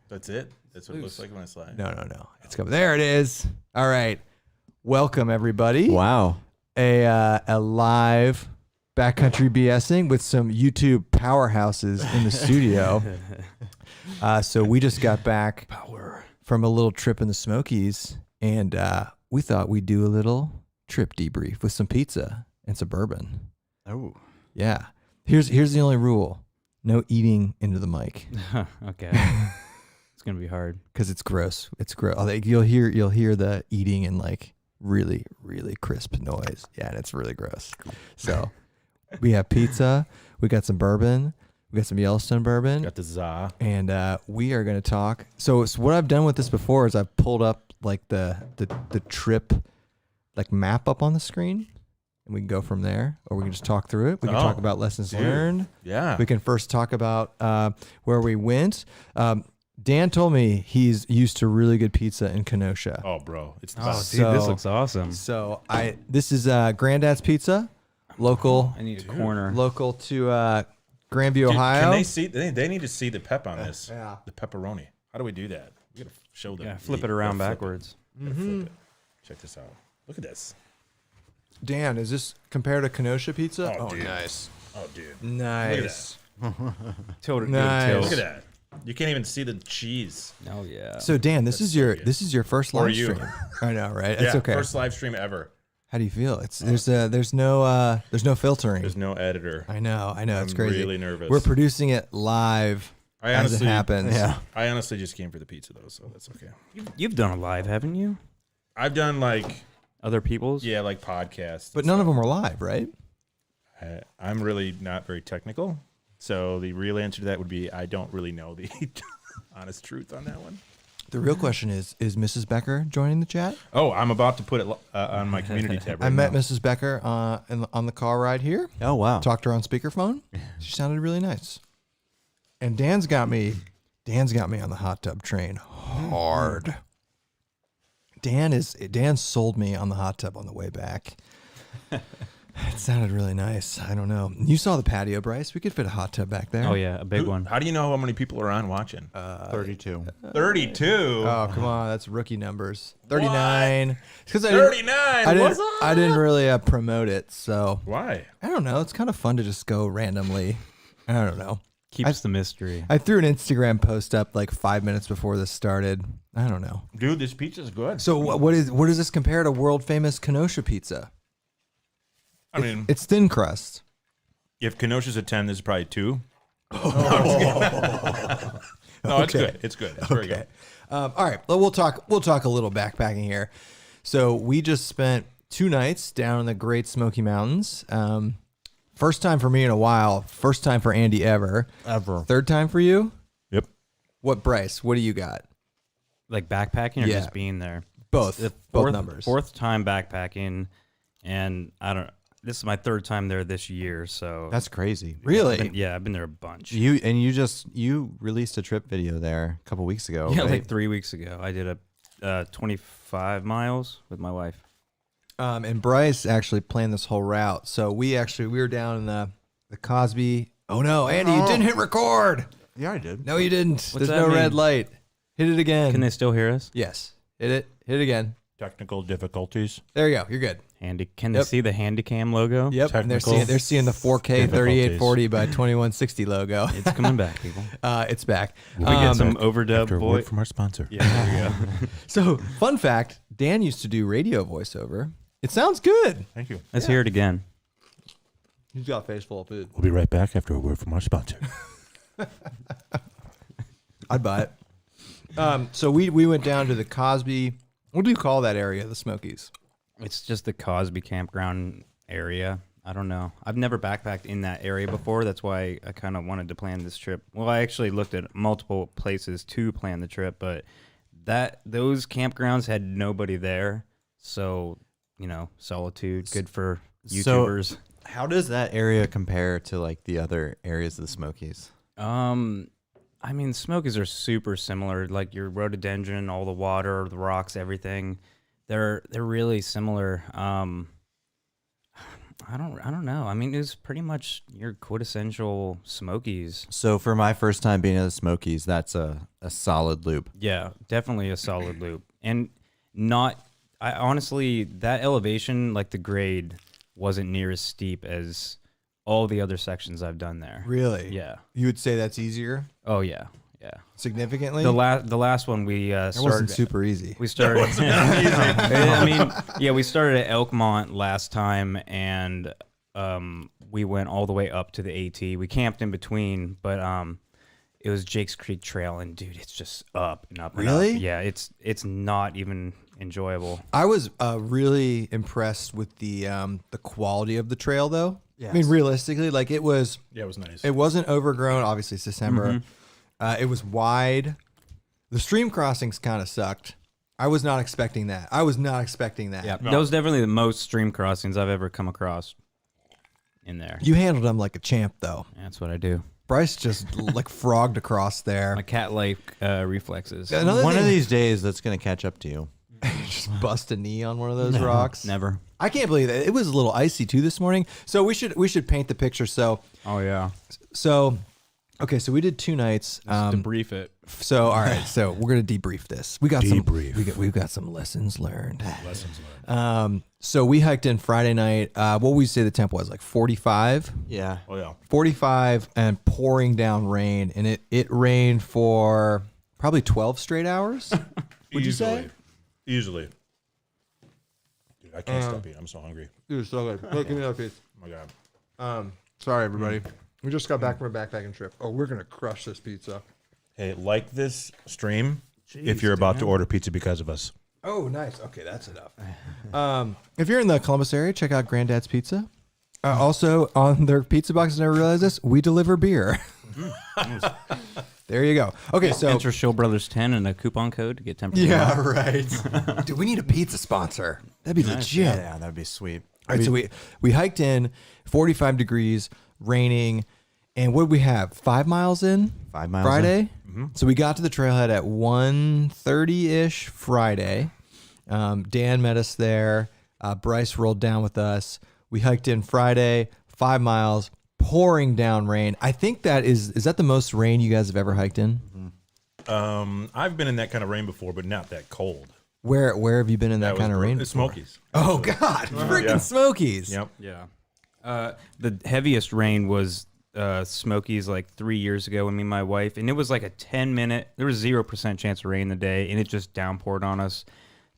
That's it? That's what it looks like when I slide? No. It's coming. There it is. All right. Welcome, everybody. Wow. A live Backcountry BSing with some YouTube powerhouses in the studio. So we just got back from a little trip in the Smokies, and we thought we'd do a little trip debrief with some pizza and some bourbon. Oh. Yeah. Here's the only rule. No eating into the mic. Okay. It's gonna be hard because it's gross. It's gross. Like you'll hear the eating and like really crisp noise. Yeah, and it's really gross. So we have pizza. We got some bourbon. We got some Yellowstone bourbon. Got the za. And we are going to talk. So what I've done with this before is I've pulled up like the trip like map up on the screen, and we can go from there, or we can just talk through it. We can talk about lessons learned. Yeah. We can first talk about where we went. Dan told me he's used to really good pizza in Kenosha. Oh, bro, it's the Oh, best. dude, this looks awesome. So this is Granddad's Pizza, local. I need a corner. Local to Grandview, Dude, Ohio. Can they see? They need to see the pep on this. Yeah. The pepperoni. How do we do that? We gotta show them. Yeah, flip it around backwards. Flip it. Check this out. Look at this. Dan, is this compared to Kenosha Pizza? Oh, dude. Nice. Oh, dude. Nice. Tilt it. Nice. Look at that. You can't even see the cheese. Oh yeah. So Dan, this is your first Or live you. stream. I know, right? It's Yeah, okay. first live stream ever. How do you feel? There's no filtering. There's no editor. I know. It's I'm crazy. really nervous. We're producing it live as it happens. Yeah. I honestly just came for the pizza though, so that's okay. You've done a live, haven't you? I've done like Other people's? like podcasts. But none of them were live, right? I'm really not very technical, so the real answer to that would be I don't really know the honest truth on that one. The real question is Mrs. Becker joining the chat? Oh, I'm about to put it on my community tab right I met now. Mrs. Becker on the car ride here. Oh, wow. Talked to her on speakerphone. She sounded really nice. And Dan's got me on the hot tub train hard. Dan sold me on the hot tub on the way back. It sounded really nice. I don't know. You saw the patio, Bryce. We could fit a hot tub back there. Oh yeah, a big one. How do you know how many people are on watching? 32. 32. Oh, come on. That's rookie numbers. 39. Because 39. I didn't really promote it, so Why? I don't know. It's kind of fun to just go randomly. I don't know. Keeps the mystery. I threw an Instagram post up like 5 minutes before this started. I don't know. Dude, this pizza's good. So what does this compare to world famous Kenosha pizza? I mean, It's thin crust. if Kenosha's a 10, this is probably 2. No, it's Okay. good. It's good. It's very good. All right. Well, we'll talk a little backpacking here. So we just spent 2 nights down in the Great Smoky Mountains. First time for me in a while. First time for Andy ever. Third time for you? Yep. What, Bryce? What do you got? Like backpacking or Yeah. just being there? Both. It's Both numbers. Fourth time backpacking, and this is my 3rd time there this year, so That's crazy. Really? I've been there a bunch. You released a trip video there a couple weeks ago. Yeah, right? like 3 weeks ago, I did a 25 miles with my wife. And Bryce actually planned this whole route. So we were down in the Cosby. Oh no, Andy, you didn't hit record. Yeah, I did. No, you didn't. There's that no mean? red light. Hit it again. Can they still hear us? Yes. Hit it. Hit it again. Technical difficulties. There you go. You're good. Can they see the Handycam logo? Yep. And they're Technical seeing the 4K difficulties. 3840 by 2160 logo. It's coming back, people. It's back. We get some After overdub a voice. word from our sponsor. Yeah, there you go. So, fun fact, Dan used to do radio voiceover. It sounds good. Thank you. Let's hear it again. He's got a face full of food. We'll be right back after a word from our sponsor. I'd buy it. So we went down to the Cosby. What do you call that area, the Smokies? It's just the Cosby campground area. I don't know. I've never backpacked in that area before. That's why I kind of wanted to plan this trip. Well, I actually looked at multiple places to plan the trip, but those campgrounds had nobody there. So, solitude, good for YouTubers. How does that area compare to like the other areas of the Smokies? I mean, Smokies are super similar. Like your rhododendron, all the water, the rocks, everything. They're really similar. I don't know. I mean, it was pretty much your quintessential Smokies. So for my first time being at the Smokies, that's a solid loop. Yeah, definitely a solid loop. And I honestly, that elevation, like the grade, wasn't near as steep as all the other sections I've done there. Really? Yeah. You would say that's easier Oh, yeah. Yeah. significantly? The last one we That started. wasn't super easy. We started. I mean, yeah, we started at Elkmont last time, and we went all the way up to the AT. We camped in between, but it was Jake's Creek Trail, and dude, it's just up and up. And Really? up. Yeah, it's not even enjoyable. I was really impressed with the quality of the trail, though. Yes. I mean, realistically, like it was. Yeah, it was nice. It wasn't overgrown. Obviously, it's December. It was wide. The stream crossings kind of sucked. I was not expecting that. Yeah, that was definitely the most stream crossings I've ever come across in there. You handled them like a champ, though. That's what I do. Bryce just like frogged across there. My cat-like reflexes. Another One of thing- these days, that's going to catch up to you. just bust a knee on one of those rocks. Never. I can't believe that. It was a little icy too this morning. So we should paint the picture. So okay, so we did 2 nights. Debrief it. So all right, so we're gonna debrief this. We got we've got some lessons learned. So we hiked in Friday night. What would we say the temp was, like 45? Yeah. Oh yeah. 45 and pouring down rain, and it rained for probably 12 straight hours. Would you say? Easily. Dude, I can't stop eating. I'm so hungry. Dude, so good. Look, give me that piece. Oh my god. Sorry, everybody. We just got back from a backpacking trip. Oh, we're gonna crush this pizza. Hey, like this stream if you're about to order pizza because of us. Oh, nice. Okay, that's enough. If you're in the Columbus area, check out Granddad's Pizza. Also, on their pizza box, I never realized this, we deliver beer. There you go. Okay, so Enter Show Brothers 10 and a coupon code to get 10%. yeah, right. Dude, we need a pizza sponsor. That'd be legit. Yeah, that'd be sweet. All right, so we hiked in, 45 degrees, raining, and what did we have? 5 miles in? 5 miles Friday? So we got to the trailhead at 1:30-ish Friday. Dan met us there. Bryce rolled down with us. We hiked in Friday, 5 miles, pouring down rain. I think is that the most rain you guys have ever hiked in? I've been in that kind of rain before, but not that cold. Where have you been in that kind of rain? The Smokies. Oh God, freaking Yeah. Smokies! Yep. Yeah. The heaviest rain was Smokies like 3 years ago with me and my wife, and it was like a 10-minute. There was 0% chance of rain the day, and it just downpoured on us.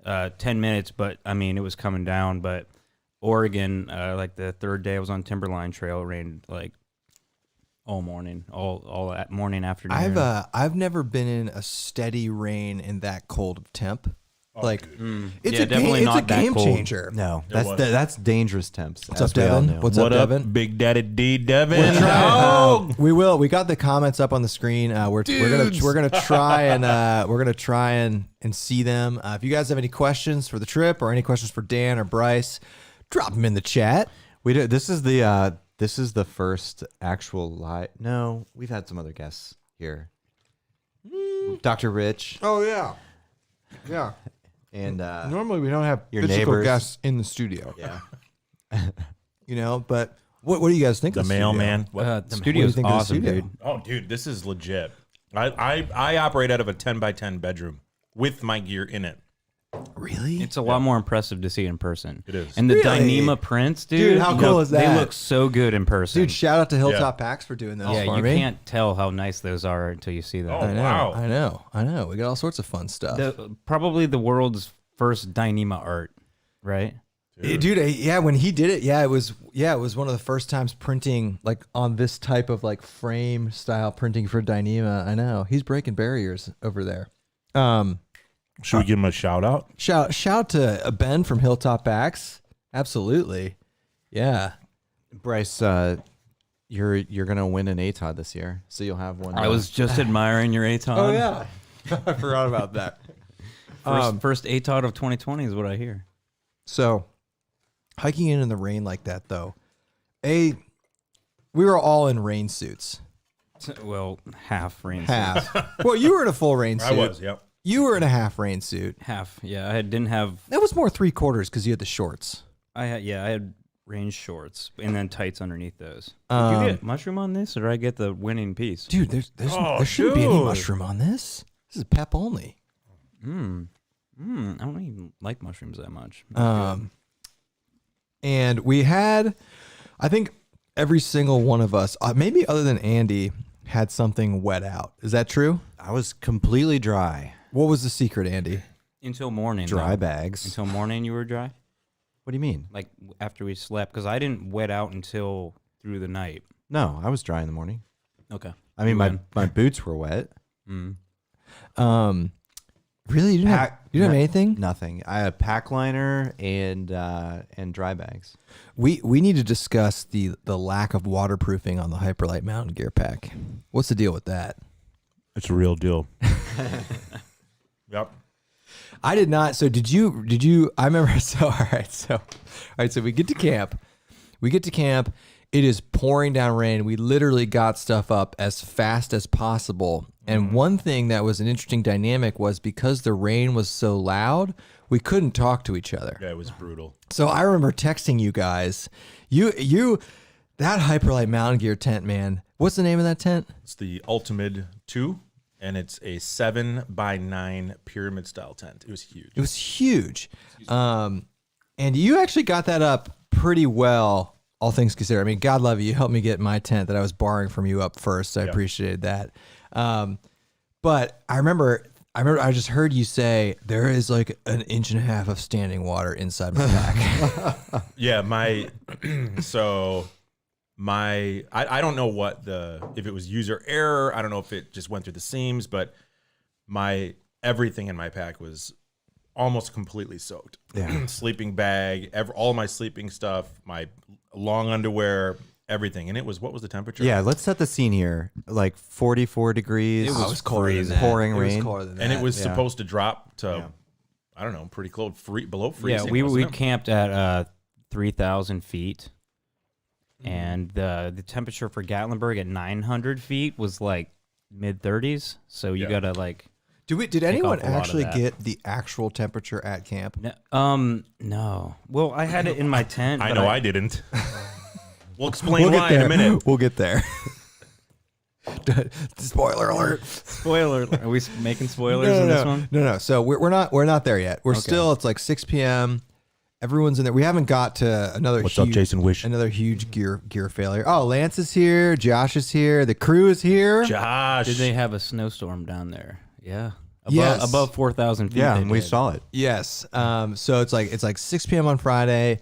10 minutes, but I mean it was coming down. But Oregon, like the third day I was on Timberline Trail, it rained like all morning, all morning, afternoon. I've never been in a steady rain in that cold of temp. Like it's Yeah, a definitely game, it's a not that game cold. changer. No, was. that's dangerous temps. What's up, Devin? What's up, Devin? Big Daddy D Devin? We got the comments up on the screen. We're gonna try and see them. If you guys have any questions for the trip or any questions for Dan or Bryce, drop them in the chat. We do. This is the first actual live. No, we've had some other guests here. Dr. Rich Oh yeah. and Normally we don't have your physical neighbors. guests in the studio. yeah. But what do you guys think? The of the mailman. the studio's think of the awesome, studio? dude. Oh, dude, this is legit. I operate out of a 10x10 bedroom with my gear in it. Really? It's a lot more impressive to see in person. It is. And the Really? Dyneema prints, dude. Dude, how cool is that? They look so good in person. Dude, shout out to Hilltop Packs for doing those yeah, for you me. can't tell how nice those are until you see them. Oh, I know, wow. I know. We got all sorts of fun stuff. Probably the world's first Dyneema art, right? Dude, when he did it, it was one of the first times printing like on this type of like frame style printing for Dyneema. I know. He's breaking barriers over there. Should we give him a shout out? Shout to Ben from Hilltop Packs. Absolutely. Yeah. Bryce, you're gonna win an ATOD this year, so you'll have one. I was just admiring your ATOD. Oh yeah. I forgot about that. First ATOD of 2020 is what I hear. So, hiking in the rain like that, though, we were all in rain suits. Well, half rain suit. Half. Well, you were in a full rain suit. I was, yep. You were in a half rain suit. Half, yeah. I didn't have. That was more 3/4 because you had the shorts. I had rain shorts, and then tights underneath those. Did Um, you get mushroom on this, or did I get the winning piece? Dude, there shouldn't be any mushroom on this. This is pep only. I don't even like mushrooms that much. And we had, I think every single one of us, maybe other than Andy, had something wet out. Is that true? I was completely dry. What was the secret, Andy? Until morning. Dry though. bags. Until morning, you were dry. What do you mean? Like after we slept, because I didn't wet out until through the night. No, I was dry in the morning. Okay. I mean, my boots were wet. Really? You didn't have anything? Nothing. I had pack liner and dry bags. We need to discuss the lack of waterproofing on the Hyperlight mountain gear pack. What's the deal with that? It's a real deal. Yep. I did not. So did you? I remember. So all right. So we get to camp. It is pouring down rain. We literally got stuff up as fast as possible. And one thing that was an interesting dynamic was because the rain was so loud, we couldn't talk to each other. Yeah, it was brutal. So I remember texting you guys. You that Hyperlight mountain gear tent, man. What's the name of that tent? It's the Ultimate 2, and it's a 7x9 pyramid style tent. It was huge. It was huge. And you actually got that up pretty well, all things considered. I mean, God love you. You helped me get my tent that I was borrowing from you up first. So I appreciated that. But I remember I just heard you say there is like 1.5 inches of standing water inside my pack. Yeah, I don't know if it was user error. I don't know if it just went through the seams, but everything in my pack was almost completely soaked. Yeah. Sleeping bag, all my sleeping stuff, my long underwear, everything. And what was the temperature? Yeah, let's set the scene here. Like 44 degrees. It was colder than that. Pouring It rain. was colder than that. And it was supposed to drop to, I don't know, pretty close, below freezing. Yeah, we wasn't it? camped at 3,000 feet, and the temperature for Gatlinburg at 900 feet was like mid 30s. So you gotta like. Did anyone off a lot of actually that. get the actual temperature at camp? No. Well, I had it in my tent. I but know I didn't. We'll explain why in a minute. We'll get there. Spoiler alert. Spoiler. Are we making spoilers in this one? No. So we're not there yet. We're still. It's like 6 p.m. Everyone's in there. We haven't got to another. What's up, Jason Wish? Another huge gear failure. Oh, Lance is here. Josh is here. The crew is here. Josh. Did they have a snowstorm down there? Yeah. Yes. Above 4,000 feet. Yeah, they and we did. saw it. Yes. So it's like 6 p.m. on Friday.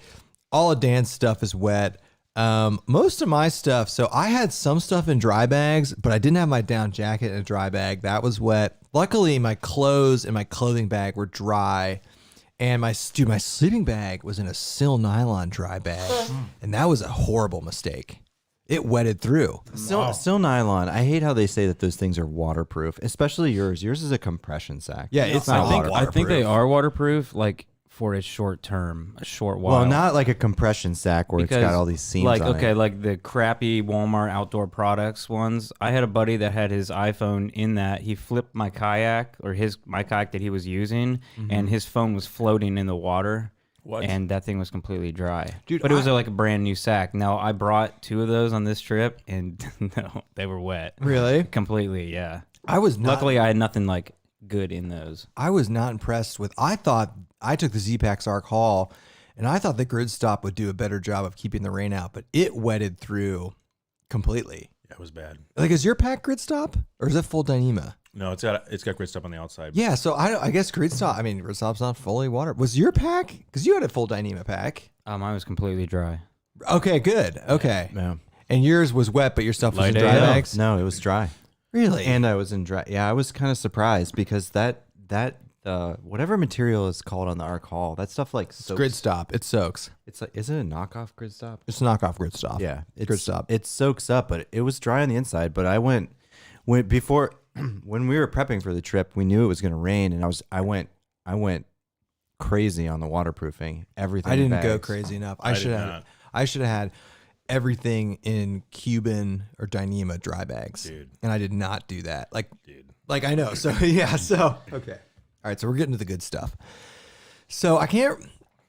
All of Dan's stuff is wet. Most of my stuff. So I had some stuff in dry bags, but I didn't have my down jacket in a dry bag. That was wet. Luckily, my clothes and my clothing bag were dry. And my sleeping bag was in a Sil nylon dry bag, and that was a horrible mistake. It wetted through. Still nylon. I hate how they say that those things are waterproof, especially yours. Yours is a compression sack. Yeah, it's I not think waterproof. they are waterproof, like for a short while. Well, not like a compression sack where it's got all these seams like on it. like the crappy Walmart outdoor products ones. I had a buddy that had his iPhone in that. He flipped my kayak my kayak that he was using, and his phone was floating in the water. What? And that thing was completely dry. Dude, but it was like a brand new sack. Now I brought 2 of those on this trip, and no, they were wet. Really? Completely, yeah. I was not. Luckily, I had nothing like good in those. I was not impressed with. I thought I took the Z-Packs Arc Haul, and I thought the Grid Stop would do a better job of keeping the rain out, but it wetted through completely. Yeah, it was bad. Like, is your pack Grid Stop or is it full Dyneema? No, it's got great stuff on the outside. Yeah, so I guess Grid Stop. I mean, Grid Stop's not fully water. Was your pack? Because you had a full Dyneema pack. Mine was completely dry. Okay, good. Okay, Yeah. and yours was wet, but your stuff was in Light dry AF. bags. No, it was dry. Really? And I was in dry. Yeah, I was kind of surprised because that whatever material is called on the Arc Haul, that stuff like soaks. Grid Stop. It soaks. It's like, is it a knockoff Grid Stop? It's a knockoff Grid Stop. Yeah, Grid Stop. It soaks up, but it was dry on the inside. But I went before when we were prepping for the trip, we knew it was going to rain, and I went crazy on the waterproofing. Everything. I in didn't go bags. crazy enough. I did not. I should have had everything in Cuban or Dyneema dry bags. Dude. And I did not do that. Dude. Like I know. So yeah, so okay. All right, so we're getting to the good stuff. So I can't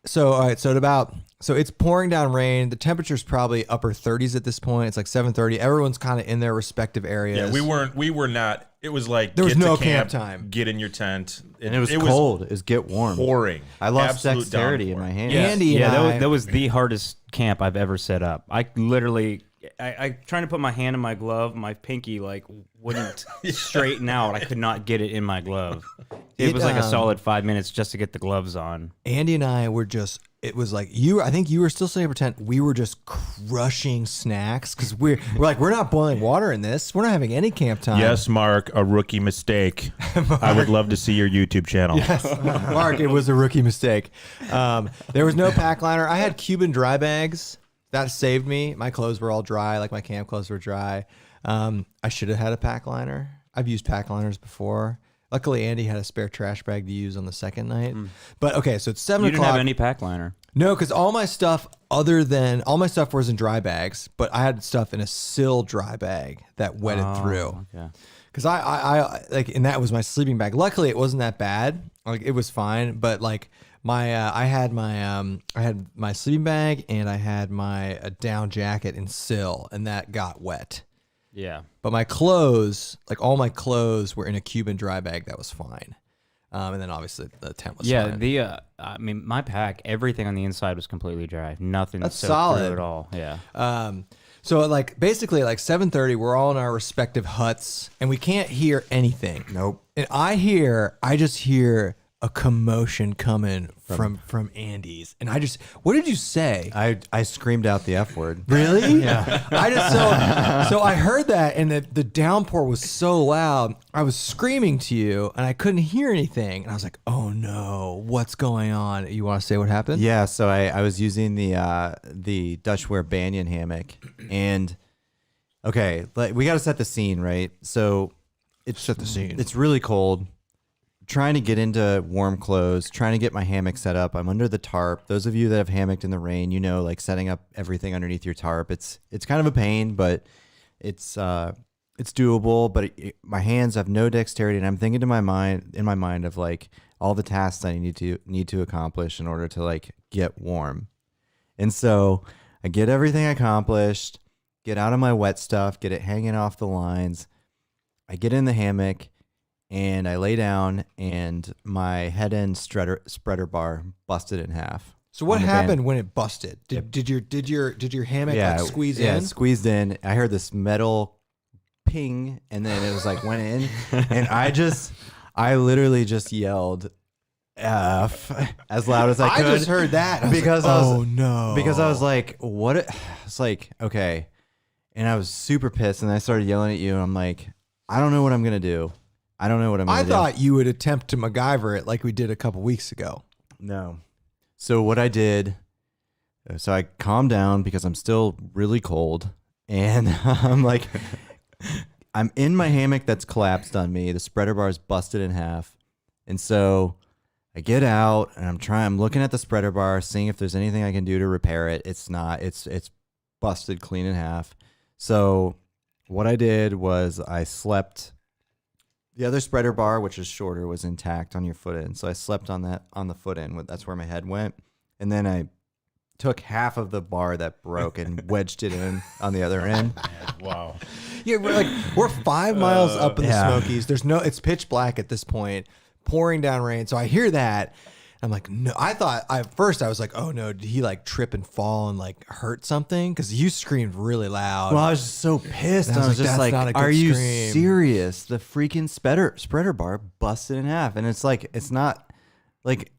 So all right, so it's pouring down rain. The temperature's probably upper 30s at this point. It's like 7:30. Everyone's kind of in their respective areas. Yeah, we were not. It was like There was get to no camp time. Get in your tent, And it was cold. It was get warm. pouring. I lost Absolute dexterity in downpour. my hands. Yeah, Andy and I- that was the hardest camp I've ever set up. I literally, I trying to put my hand in my glove, my pinky like wouldn't straighten out. I could not get it in my glove. It was like a solid 5 minutes just to get the gloves on. Andy and I were just. It was like I think you were still staying for tent. We were just crushing snacks because we're like, we're not boiling water in this. We're not having any camp time. Yes, Mark, a rookie mistake. I would love to see your YouTube channel. Yes, Mark, it was a rookie mistake. There was no pack liner. I had Cuban dry bags. That saved me. My clothes were all dry, like my camp clothes were dry. I should have had a pack liner. I've used pack liners before. Luckily, Andy had a spare trash bag to use on the second night. But okay, so it's 7 You o'clock. didn't have any pack liner. No, because all my stuff was in dry bags, but I had stuff in a sill dry bag that wetted through. Okay. Because I like, and that was my sleeping bag. Luckily, it wasn't that bad. Like it was fine. But like I had my sleeping bag and I had my down jacket in sill, and that got wet. Yeah. But my clothes, like all my clothes, were in a Cuban dry bag. That was fine. And then obviously the tent was fine. I mean, my pack, everything on the inside was completely dry. Nothing That's soaked solid. through at all. Yeah. So like basically like 7:30, we're all in our respective huts and we can't hear anything. Nope. And I just hear a commotion coming from Andy's. And what did you say? I screamed out the F word. Really? Yeah. So I heard that and the downpour was so loud. I was screaming to you and I couldn't hear anything. And I was like, oh no, what's going on? You want to say what happened? Yeah, so I was using the Dutchware banyan hammock, and okay, like we got to set the scene, right? So Set the scene. it's really cold. Trying to get into warm clothes, trying to get my hammock set up. I'm under the tarp. Those of you that have hammocked in the rain, you know, like setting up everything underneath your tarp. It's kind of a pain, but it's doable. But my hands have no dexterity, and I'm thinking in my mind of like all the tasks I need to accomplish in order to like get warm. And so I get everything accomplished, get out of my wet stuff, get it hanging off the lines. I get in the hammock. And I lay down, and my head end spreader bar busted in half. So what happened when it busted? Did your hammock like squeeze in? Yeah, it squeezed in. I heard this metal ping, and then it was like went in, and I literally just yelled F as loud as I could. I just heard that because I was I like, was no. Because I was like, what? It's like okay, and I was super pissed, and I started yelling at you, and I'm like, I don't know what I'm gonna do. I don't know what I'm going to do. I thought you would attempt to MacGyver it like we did a couple weeks ago. No. So what I did, so I calmed down because I'm still really cold. And I'm like, I'm in my hammock that's collapsed on me. The spreader bar is busted in half. And so I get out and I'm looking at the spreader bar, seeing if there's anything I can do to repair it. It's not. It's busted clean in half. So what I did was I slept. The other spreader bar, which is shorter, was intact on your foot end. So I slept on the foot end. That's where my head went. And then I took half of the bar that broke and wedged it in on the other end. Wow. Yeah, we're 5 miles up in the Smokies. It's pitch black at this point, pouring down rain. So I hear that. I'm like, no. At first I was like, oh no, did he like trip and fall and like hurt something? Because you screamed really loud. Well, I was just so pissed. And I was just like, like, that's not a good are you scream. serious? The freaking spreader bar busted in half. And it's like, it's not like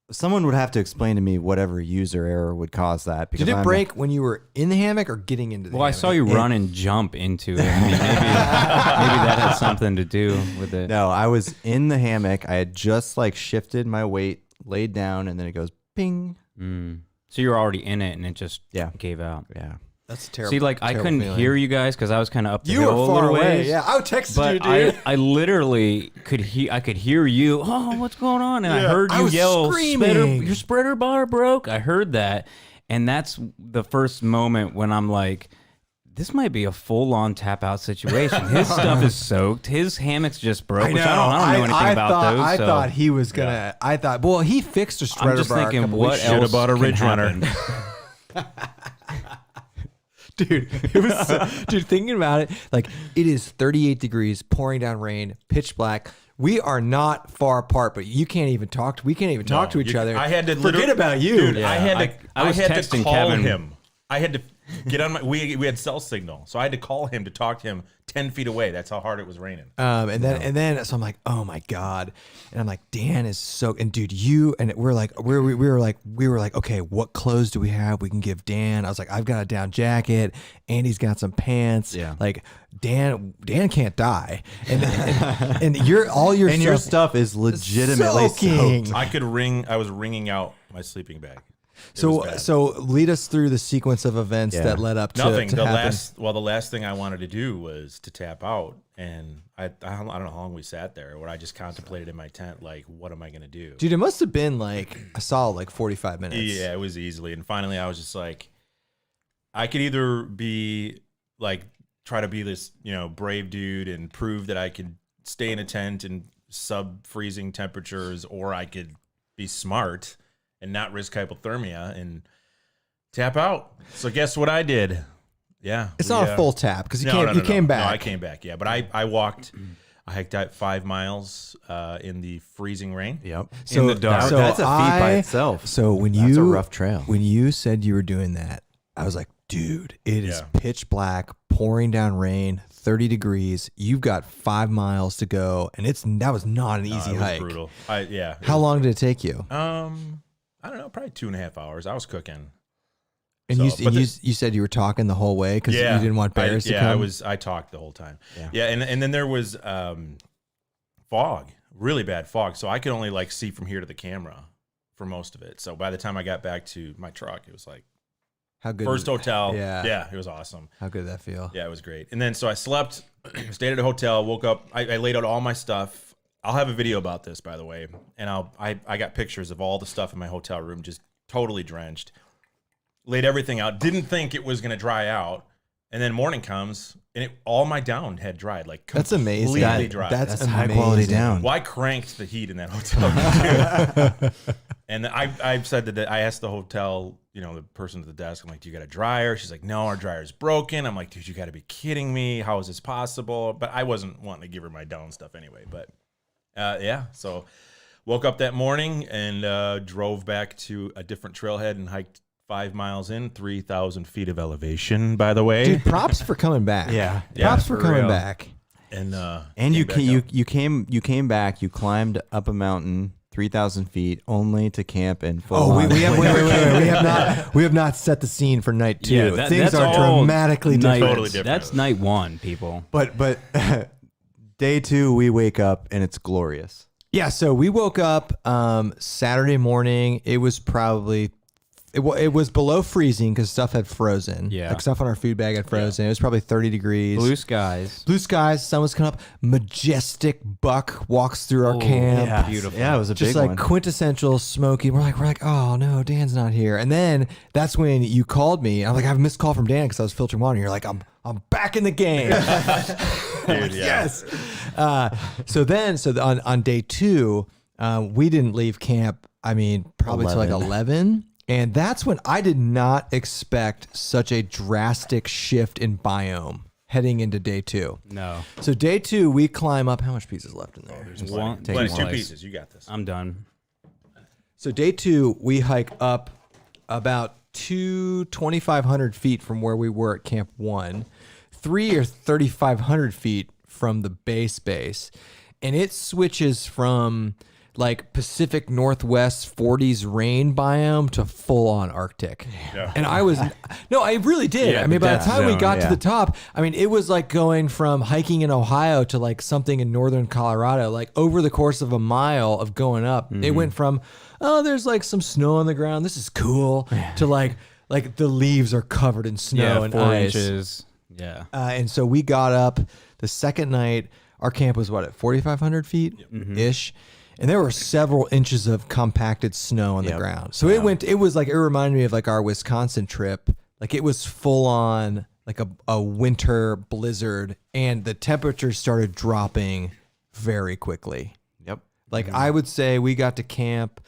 someone would have to explain to me whatever user error would cause that. Because Did it break when you were in the hammock or getting into the Well, I hammock? saw you run and jump into it. I mean, maybe that had something to do with it. No, I was in the hammock. I had just like shifted my weight, laid down, and then it goes ping. So you were already in it, and it just Yeah. gave out. Yeah. That's terrible. See, like I couldn't hear you guys because I was kind of up the You hill were a far little away. ways. Yeah, I texted But you, dude. I literally could hear you. Oh, what's going on? And I heard I you was yell, screaming. Your spreader bar broke. I heard that, and that's the first moment when I'm like, this might be a full-on tap-out situation. His stuff is soaked. His hammock's just broke. I don't know anything about those. I so. thought he was gonna. Yeah. I thought. Well, he fixed a spreader I'm just bar. thinking, what should else about a Ridge Runner? Dude, it was dude, thinking about it, like it is 38 degrees, pouring down rain, pitch black. We are not far apart, but you can't even talk to, we can't even talk to each other. I had to forget about you. Dude, Yeah, I had to texting call Kevin. him. I had to get on my we had cell signal. So I had to call him to talk to him 10 feet away. That's how hard it was raining. And then so I'm like, oh my God. And I'm like, Dan is so, and dude, you, and we were like, okay, what clothes do we have? We can give Dan. I was like, I've got a down jacket. Andy's got some pants. Yeah. Like Dan can't die. And your stuff is legitimately soaking. soaked. I was wringing out my sleeping bag. So lead us through the sequence of events that led up to nothing. To the happen. last thing I wanted to do was to tap out, and I don't know how long we sat there. Where I just contemplated in my tent, like, what am I gonna do? Dude, it must have been like a solid like 45 minutes. Yeah, it was easily. And finally, I was just like, I could either be like try to be this brave dude and prove that I could stay in a tent in sub-freezing temperatures, or I could be smart and not risk hypothermia and tap out. So guess what I did? Yeah. It's not a full tap because you came back. No, I came back, yeah. But I walked, I hiked out 5 miles in the freezing rain. Yep. So, in the dark. so That's a feat by itself. So That's a rough trail. When you said you were doing that, I was like, dude, it is pitch black, pouring down rain, 30 degrees. You've got 5 miles to go, and that was not an easy hike. Brutal. How long did it take you? I don't know, probably 2.5 hours. I was cooking. And you said you were talking the whole way because you didn't want bears to come? I talked the whole time. Yeah, and then there was fog, really bad fog. So I could only like see from here to the camera for most of it. So by the time I got back to my truck, it was like how good first hotel. Yeah, it was awesome. How good did that feel? Yeah, it was great. And then so I slept, stayed at a hotel, woke up. I laid out all my stuff. I'll have a video about this, by the way, and I got pictures of all the stuff in my hotel room, just totally drenched. Laid everything out. Didn't think it was gonna dry out, and then morning comes, and all my down had dried. Like that's amazing. Completely dry. That's high quality down. Well, I cranked the heat in that hotel room, and I said that I asked the hotel, the person at the desk, I'm like, do you got a dryer? She's like, no, our dryer's broken. I'm like, dude, you got to be kidding me. How is this possible? But I wasn't wanting to give her my down stuff anyway. But so woke up that morning and drove back to a different trailhead and hiked 5 miles in, 3,000 feet of elevation, by the way. Dude, props for coming back. Yeah. Props for coming back. And you came back, you climbed up a mountain 3,000 feet only to camp in full. Oh, we have not set the scene for night 2. Yeah, Things are dramatically different. Totally different. That's night 1, people. But day 2 we wake up and it's glorious. Yeah, so we woke up Saturday morning. It was probably it was below freezing because stuff had frozen. Yeah. Like stuff on our food bag had frozen. It was probably 30 degrees. Blue skies. Sun was coming up. Majestic buck walks through our camp. Yeah, Beautiful. Yeah, it was a Just big like one. quintessential Smoky. We're like, oh no, Dan's not here. And then that's when you called me. I'm like, I have a missed call from Dan because I was filtering water. And you're like, I'm back in the game. Dude, Yes. So on day 2, we didn't leave camp. I mean, probably till like 11. And that's when I did not expect such a drastic shift in biome heading into day 2. No. So day 2, we climb up. How much pieces left in there? There's One- plenty. take 2 one. pieces. You got this. I'm done. So day 2, we hike up about 2,500 feet from where we were at Camp 1, 3 or 3,500 feet from the base, and it switches from like Pacific Northwest 40s rain biome to full on Arctic. Yeah. And I really did. Yeah, I mean, by the death time we zone, got to yeah. the top, I mean, it was like going from hiking in Ohio to like something in northern Colorado. Like over the course of a mile of going up, it went from, oh, there's like some snow on the ground, this is cool, to like the leaves are covered in snow and 4 ice. inches. Yeah. And so we got up the second night. Our camp was at 4,500 feet ish. And there were several inches of compacted snow on the ground. So it reminded me of like our Wisconsin trip. Like it was full on a winter blizzard, and the temperatures started dropping very quickly. Yep. Like I would say we got to camp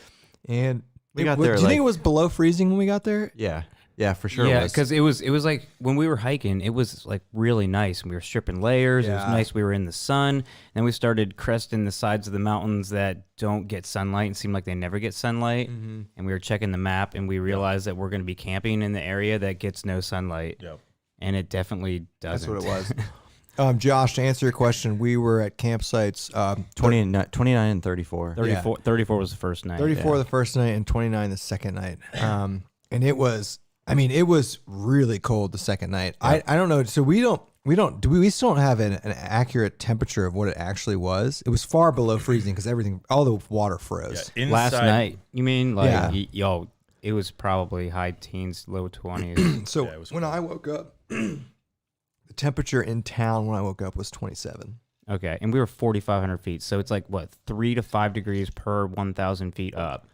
and We got there, do you think like- it was below freezing when we got there? Yeah. Yeah, for sure. Yeah, because it was like when we were hiking, it was like really nice. We were stripping layers. It was Yeah. nice. We were in the sun. Then we started cresting the sides of the mountains that don't get sunlight and seem like they never get sunlight. And we were checking the map, and we realized that we're going to be camping in the area that gets no sunlight. Yep. And it definitely doesn't. That's what it was. Josh, to answer your question, we were at campsites 29 and 34. 34 was the first night. 34 the first night and 29 the second night. And it was really cold the second night. I don't know. So we still don't have an accurate temperature of what it actually was. It was far below freezing because all the water froze. Yeah, Last inside- night, you mean? Like, Yeah. yo, it was probably high teens, low 20s. So Yeah, it was when I woke up, the temperature in town when I woke up was 27. Okay, and we were 4,500 feet, so it's like what 3 to 5 degrees per 1,000 feet up.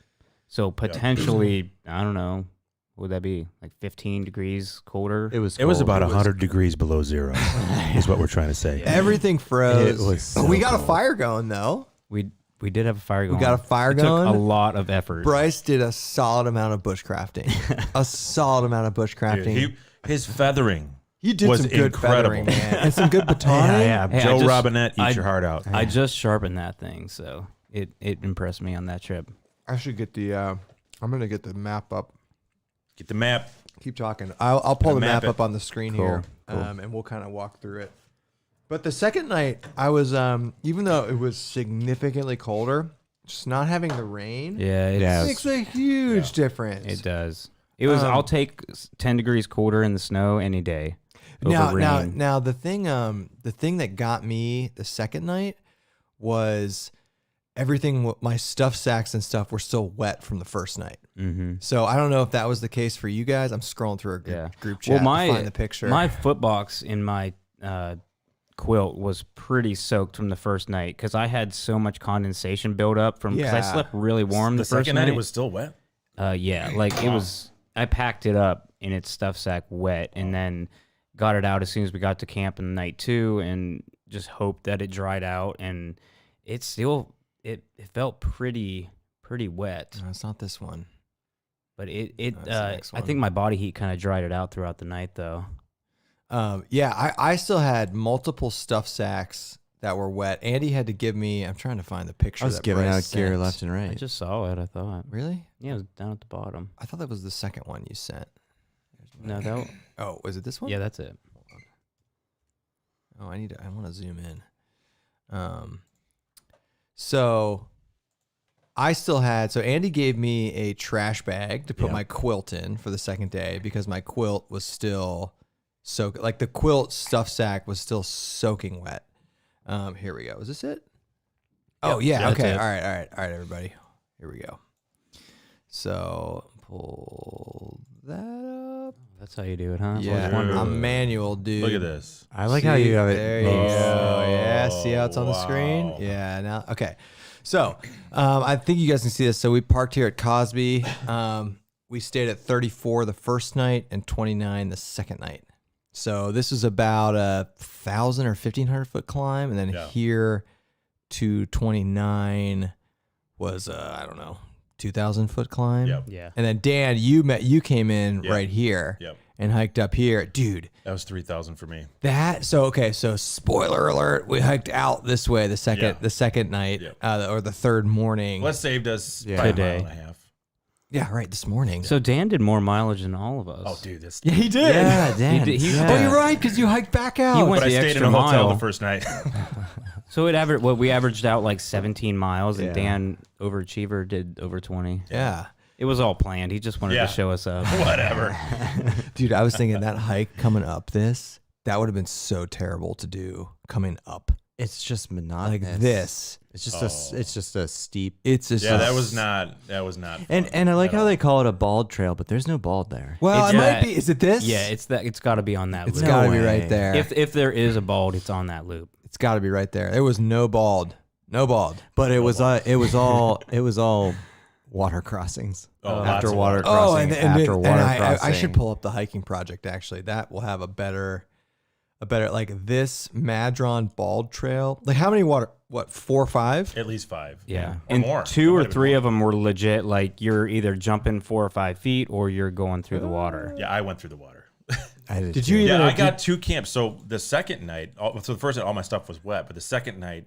So potentially, I don't know, what would that be? Like 15 degrees colder? It was It was cold. about 100 degrees below zero, is what we're trying to say. Everything froze. It was so we got a cold. fire going though. We did have a fire going. We got a fire it going. Took a lot of effort. Bryce did a solid amount of bushcrafting. A solid amount of bushcrafting. Dude, his feathering He did was some good incredible. feathering, man. And some good batoning. Hey, Joe I just- Robinette, eat I- your heart out. I just sharpened that thing, so it impressed me on that trip. I should get the. I'm gonna get the map up. Get the map. Keep talking. I'll pull the Map map it. up on the screen Cool, here, cool. and we'll kind of walk through it. But the second night, I was even though it was significantly colder, just not having the rain Yeah, makes a huge difference. it does. It was. I'll take 10 degrees colder in the snow any day. Over rain. Now the thing that got me the second night was everything. My stuff sacks and stuff were still wet from the first night. Mm-hmm. So I don't know if that was the case for you guys. I'm scrolling through a group chat to find the picture. My foot box in my quilt was pretty soaked from the first night because I had so much condensation build up from because I Yeah. slept really warm The the first second night it was still wet. yeah, like it was. I packed it up in its stuff sack wet and then got it out as soon as we got to camp in the night too, and just hoped that it dried out. And it still it felt pretty wet, No, it's not this one. but That's the next I one. think my body heat kind of dried it out throughout the night though. Yeah, I still had multiple stuff sacks that were wet. Andy had to give me. I'm trying to find the picture. I was that giving Bryce out gear sent. left and right. I just saw it. I thought, Really? yeah, it was down at the bottom. I thought that was the second one you sent. No, that. Oh, was it this one? Yeah, that's it. Oh, I want to zoom in. So I still had. So Andy gave me a trash bag to put Yeah. my quilt in for the second day because my quilt was still like the quilt stuff sack was still soaking wet. Here we go. Is this it? Oh yeah. Yeah, that's Okay. it. All right, everybody. Here we go. So pull that up. That's how you do it, huh? That's what I was Yeah, wondering. I'm manual, dude. Look at this. I like how you have it. There you Oh, go. Yeah, see how it's on the screen? wow. Yeah, now, okay. So, I think you guys can see this. So, we parked here at Cosby. We stayed at 34 the first night and 29 the second night. So, this is about a 1,000 or 1,500 foot climb. And then Yeah. here to 29 was, I don't know, 2,000 foot climb. Yep. Yeah. And then, Dan, you came in Yep. right here Yep. and hiked up here. Dude. That was 3,000 for me. So spoiler alert, we hiked out this way the second night, Yep. or the third morning. Well, that saved us Yeah. by a Today. mile and a half. Yeah, right, this morning. So Dan did more mileage than all of us. Oh, dude, this. yeah, he did. Yeah, Dan. did- he- yeah. Oh, you're right, because you hiked back out. He went But I the stayed in extra a hotel mile. the first night. So we averaged out like 17 miles, and Yeah. Dan, overachiever, did over 20. Yeah. It was all planned. He just wanted Yeah. to show us up. Whatever. Dude, I was thinking that hike coming up that would have been so terrible to do coming up. It's just Like monotonous. this. It's just a steep. It's just Yeah, that was not. And I like at how all. they call it a bald trail, but there's no bald there. Well, It's it might that- be. Is it this? Yeah, it's got to be on that It's loop. got to be way. right there. If there is a bald, it's on that loop. It's got to be right there. There was no bald. No bald. But it was all water crossings. Oh, lots after of water water. crossing. after water crossing. I should pull up the hiking project. Actually, that will have a better like this Madron Bald Trail. Like how many water? What 4 or 5? At least 5. Yeah, or and more. 2 or Might have been 3 more. of them were legit. Like you're either jumping 4 or 5 feet, or you're going through the water. Yeah, I went through the water. Did you even? Yeah, I got 2 camps. So the second night, so the first night all my stuff was wet, but the second night,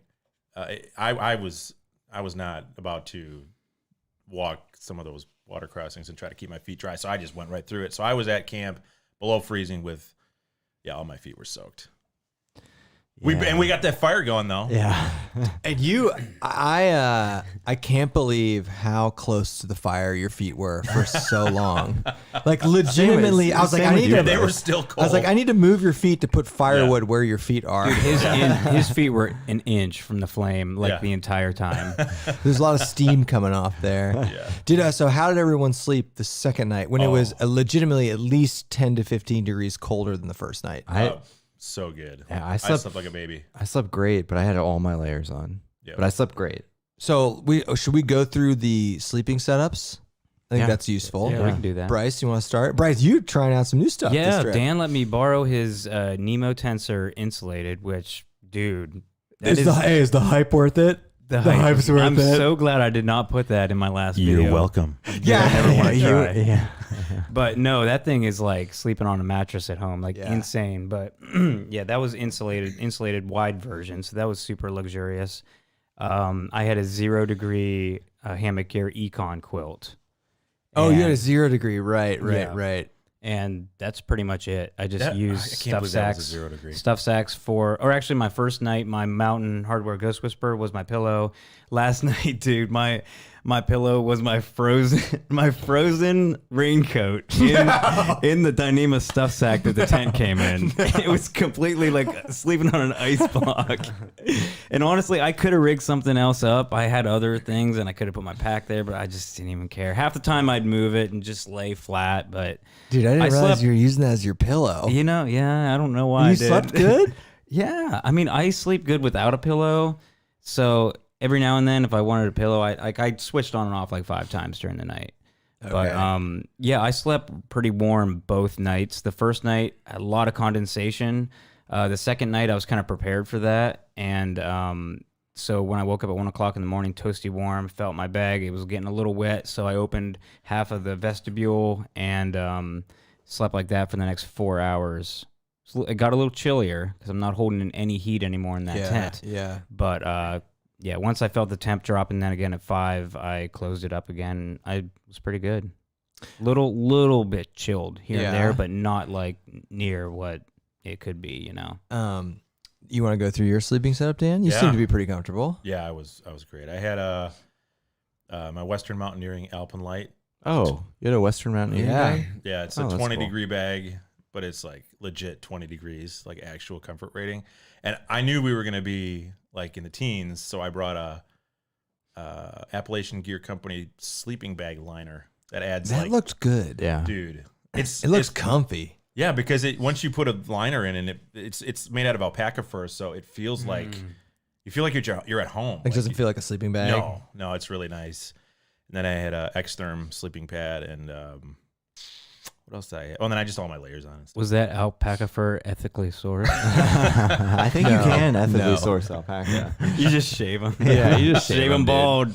I was not about to walk some of those water crossings and try to keep my feet dry. So I just went right through it. So I was at camp below freezing with, all my feet were soaked. We got that fire going though. Yeah. And I can't believe how close to the fire your feet were for so long. Like legitimately, I was like, I need to. They were still cold. I was like, I need to move your feet to put firewood where your feet are. His feet were an inch from the flame, like Yeah. the entire time. There's a lot of steam coming off there. Yeah. So how did everyone sleep the second night when it was legitimately at least 10 to 15 degrees colder than the first night? So good. Yeah, I slept like a baby. I slept great, but I had all my layers on. Yeah. But I slept great. So should we go through the sleeping setups? I think that's useful. Yeah, we can do that. Bryce, you want to start? Bryce, you trying out some new stuff. this Yeah, trip. Dan let me borrow his Nemo Tensor insulated, which, dude, that Is the hype worth it? The hype's worth I'm it. so glad I did not put that in my last video. welcome. Yeah. I never want to try. Yeah. But no, that thing is like sleeping on a mattress at home, like Yeah. insane. But yeah, that was insulated wide version, so that was super luxurious. I had a 0 degree hammock gear econ quilt. Oh, you had a And- 0 degree. Right. Yeah. And that's pretty much it. I just used I can't stuff believe that was a sacks. 0 degree. Stuff sacks or actually my first night, my Mountain Hardware Ghost Whisperer was my pillow. Last night, dude, my pillow was my frozen raincoat in the Dyneema stuff sack that the tent came in. It was completely like sleeping on an ice block. And honestly, I could have rigged something else up. I had other things and I could have put my pack there, but I just didn't even care. Half the time I'd move it and just lay flat, but Dude, I didn't I realize slept- you were using that as your pillow. you know, yeah, I don't know why I You did. slept good? Yeah, I mean, I sleep good without a pillow. So every now and then, if I wanted a pillow, I switched on and off like 5 times during the night. But yeah, I slept pretty warm both nights. The first night, a lot of condensation. The second night, I was kind of prepared for that, and so when I woke up at 1 o'clock in the morning, toasty warm, felt my bag. It was getting a little wet, so I opened half of the vestibule and slept like that for the next 4 hours. So it got a little chillier because I'm not holding in any heat anymore in that tent. Yeah. But yeah, once I felt the temp drop, and then again at 5, I closed it up again. I was pretty good. Little bit chilled here and there, but not like near what it could be, you know. You want to go through your sleeping setup, Dan? You Yeah. seem to be pretty comfortable. Yeah, I was great. I had my Western Mountaineering Alpenlight. Oh, you had a Western Mountaineering Yeah. bag? Yeah, it's Oh, a that's 20 cool. degree bag, but it's like legit 20 degrees, like actual comfort rating. And I knew we were going to be like in the teens, so I brought a Appalachian Gear Company sleeping bag liner that adds That looked good. Yeah. dude. It looks comfy. Yeah, because once you put a liner in, and it's made out of alpaca fur, so it feels like you feel like you're at home. It doesn't feel like a sleeping bag. No, it's really nice. And then I had a Xtherm sleeping pad, and what else did I have? Oh, and then I just all my layers on. And stuff. Was that alpaca fur ethically sourced? I think you can ethically No. source alpaca. You just shave them. Yeah, you just shave them bald.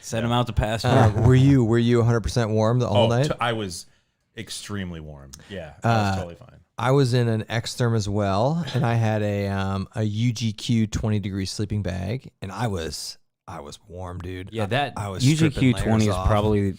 Send them out to pasture. Were you 100% warm the all night? I was extremely warm. Yeah, I was totally fine. I was in an Xtherm as well, and I had a UGQ 20 degree sleeping bag, and I was warm, dude. Yeah, that I was stripping UGQ layers 20 is off. probably,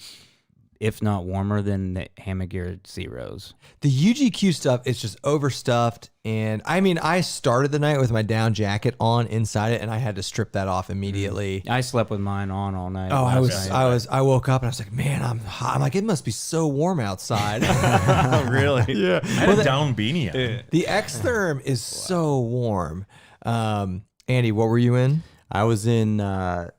if not warmer than the hammock gear zeros. The UGQ stuff is just overstuffed, and I mean, I started the night with my down jacket on inside it, and I had to strip that off immediately. I slept with mine on all night. Oh, last night. I woke up and I was like, man, I'm hot. I'm like, it must be so warm outside. really? Yeah. I had a down beanie on. The Xtherm is so warm. Andy, what were you in? I was in a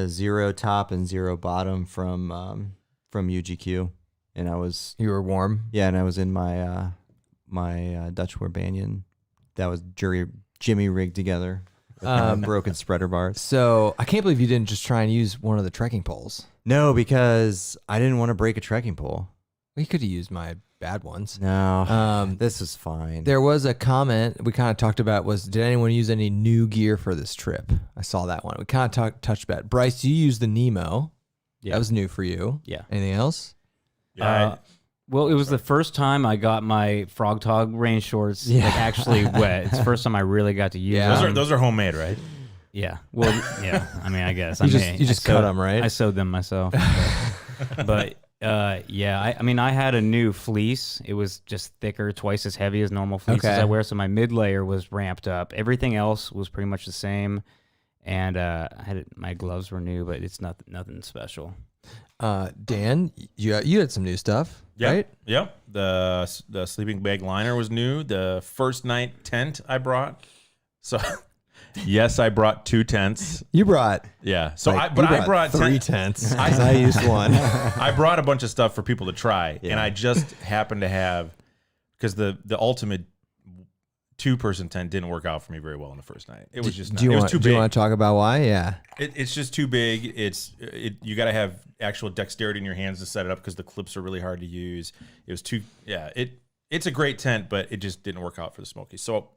0 top and 0 bottom from UGQ, and I was You were warm. and I was in my my Dutch War Banyan that was Jimmy rigged together. Broken spreader bars. So I can't believe you didn't just try and use one of the trekking poles. No, because I didn't want to break a trekking pole. We could have used my bad ones. No, this is fine. There was a comment we kind of talked about was, did anyone use any new gear for this trip? I saw that one. We kind of touched about it. Bryce, you used the Nemo. Yeah. That was new for you. Yeah. Anything else? Yeah, Well, it was the first time I got my Frog Tog rain shorts like actually wet. It's the first time I really got to use them. those are homemade, right? Yeah. Well, yeah. I mean, I guess. You just cut them, right? I sewed them myself. But yeah. I mean, I had a new fleece. It was just thicker, twice as heavy as normal fleeces Okay. I wear. So my mid layer was ramped up. Everything else was pretty much the same. And my gloves were new, but it's nothing special. Dan, you had some new stuff, right? Yep. The sleeping bag liner was new. The first night tent I brought. So, yes, I brought 2 tents. You brought. Yeah. So Like, I you brought 3 tents. I used one. I brought a bunch of stuff for people to try, and I just happened to have, because the ultimate 2-person tent didn't work out for me very well on the first night. It was just not, it was too big. Do you want to talk about why? Yeah. It's just too big. You got to have actual dexterity in your hands to set it up because the clips are really hard to use. It was too it's a great tent, but it just didn't work out for the Smokies. So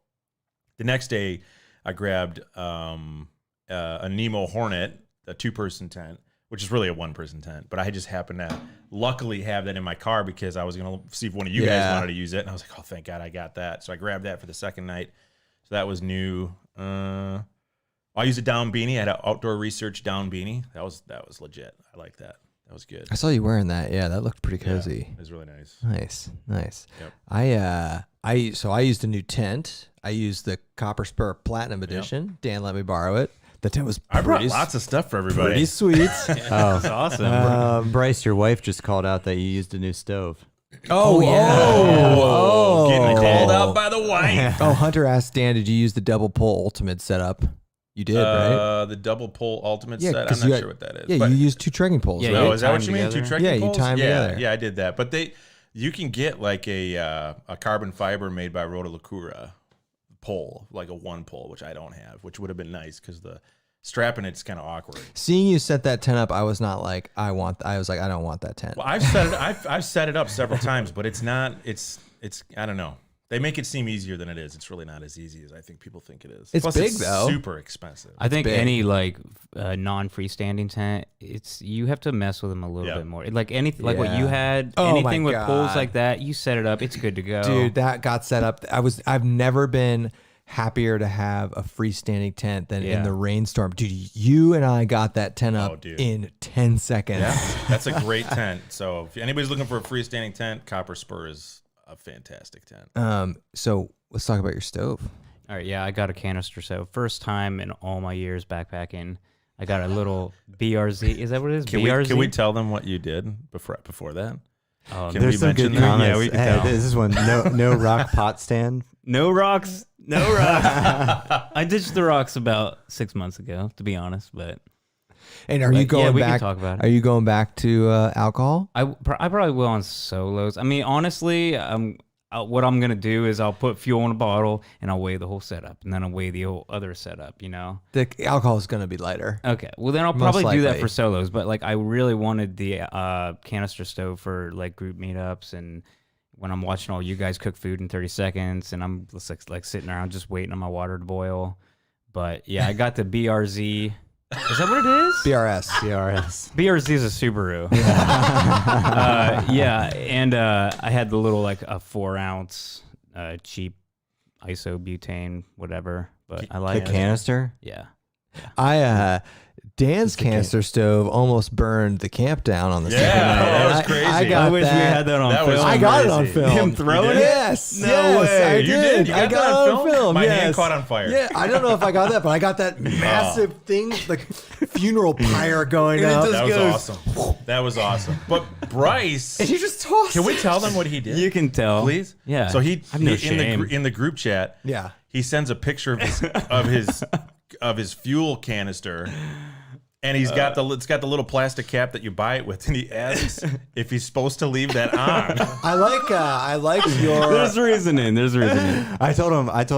the next day, I grabbed a Nemo Hornet, a 2-person tent, which is really a 1-person tent. But I just happened to luckily have that in my car because I was going to see if one of you guys wanted to use it. And I was like, oh, thank God I got that. So I grabbed that for the second night. So that was new. I used a down beanie. I had an outdoor research down beanie. That was legit. I like that. That was good. I saw you wearing that. Yeah, that looked pretty cozy. Yeah, it was really nice. Nice. Yep. I used a new tent. I used the Copper Spur Platinum Edition. Dan let me borrow it. The tent was I brought lots of stuff for everybody. pretty sweet. Oh, That's awesome. Bryce, your wife just called out that you used a new stove. Oh, yeah. Oh, getting called out by the wife. Oh, Hunter asked Dan, did you use the double pull ultimate setup? You did, right? The double pull ultimate Yeah, set. 'cause I'm you not had- sure what that is. Yeah, but, you used 2 trekking poles, Yeah, right? oh, is that what you Time mean? together. 2 trekking Yeah, you poles? time together. Yeah, I did that. But you can get like a carbon fiber made by Rotalacura pole, like a 1 pole, which I don't have, which would have been nice because the strap in it's kind of awkward. Seeing you set that tent up, I was not like, I was like, I don't want that tent. Well, I've set it up several times, but it's not. It's I don't know. They make it seem easier than it is. It's really not as easy as I think people think it is. It's Plus, big, though. Super expensive. I think big. any like non-freestanding tent, you have to mess with them a little bit more. Like anything, like what you had, Oh my anything with poles God. like that, you set it up, it's good to go. Dude, that got set up. I've never been happier to have a freestanding tent than in Yeah. the rainstorm. Dude, you and I got that tent up dude. in 10 seconds. Yeah, that's a great tent. So if anybody's looking for a freestanding tent, Copper Spur is a fantastic tent. So let's talk about your stove. All right, yeah, I got a canister. So first time in all my years backpacking, I got a little BRZ. Is that what it is? BRZ? Can we tell them what you did before that? Oh, Can There's we some mention good that? comments. Yeah, we can Hey, tell. this is one. No rock pot stand. no rocks. No rocks. I ditched the rocks about 6 months ago, to be honest. But And are you But, yeah, going we can back? talk about it. Are you going back to alcohol? I probably will on solos. I mean, honestly, what I'm gonna do is I'll put fuel in a bottle and I'll weigh the whole setup, and then I'll weigh the whole other setup. You know. The alcohol is going to be lighter. Okay. Well, then I'll Most probably do that likely. for solos. But like, I really wanted the canister stove for like group meetups and when I'm watching all you guys cook food in 30 seconds, and I'm just like sitting around just waiting on my water to boil. But yeah, I got the BRZ. Is that what it is? BRS. CRS. BRZ is a Subaru. Yeah, and I had the little like a 4-ounce cheap isobutane, whatever. But I The like it. canister. Yeah. Dan's canister stove almost burned the camp down on the Yeah, second night. that was And crazy. I got I wish that. we had that on That was film. I got it on crazy. film. Him throwing it? Yes. No yes, way. I You did. You I got it on film. My yes. hand caught on fire. Yeah, I don't know if I got that, but I got that massive thing, like funeral pyre going That up. was awesome. That was awesome. But Bryce, And you just tossed can we it. tell them what he did? You can tell. Please? Yeah. So he I have no in shame. the group chat, Yeah. he sends a picture of his of his fuel canister, And it's got the little plastic cap that you buy it with, and he asks if he's supposed to leave that on. I like your. There's reasoning. I told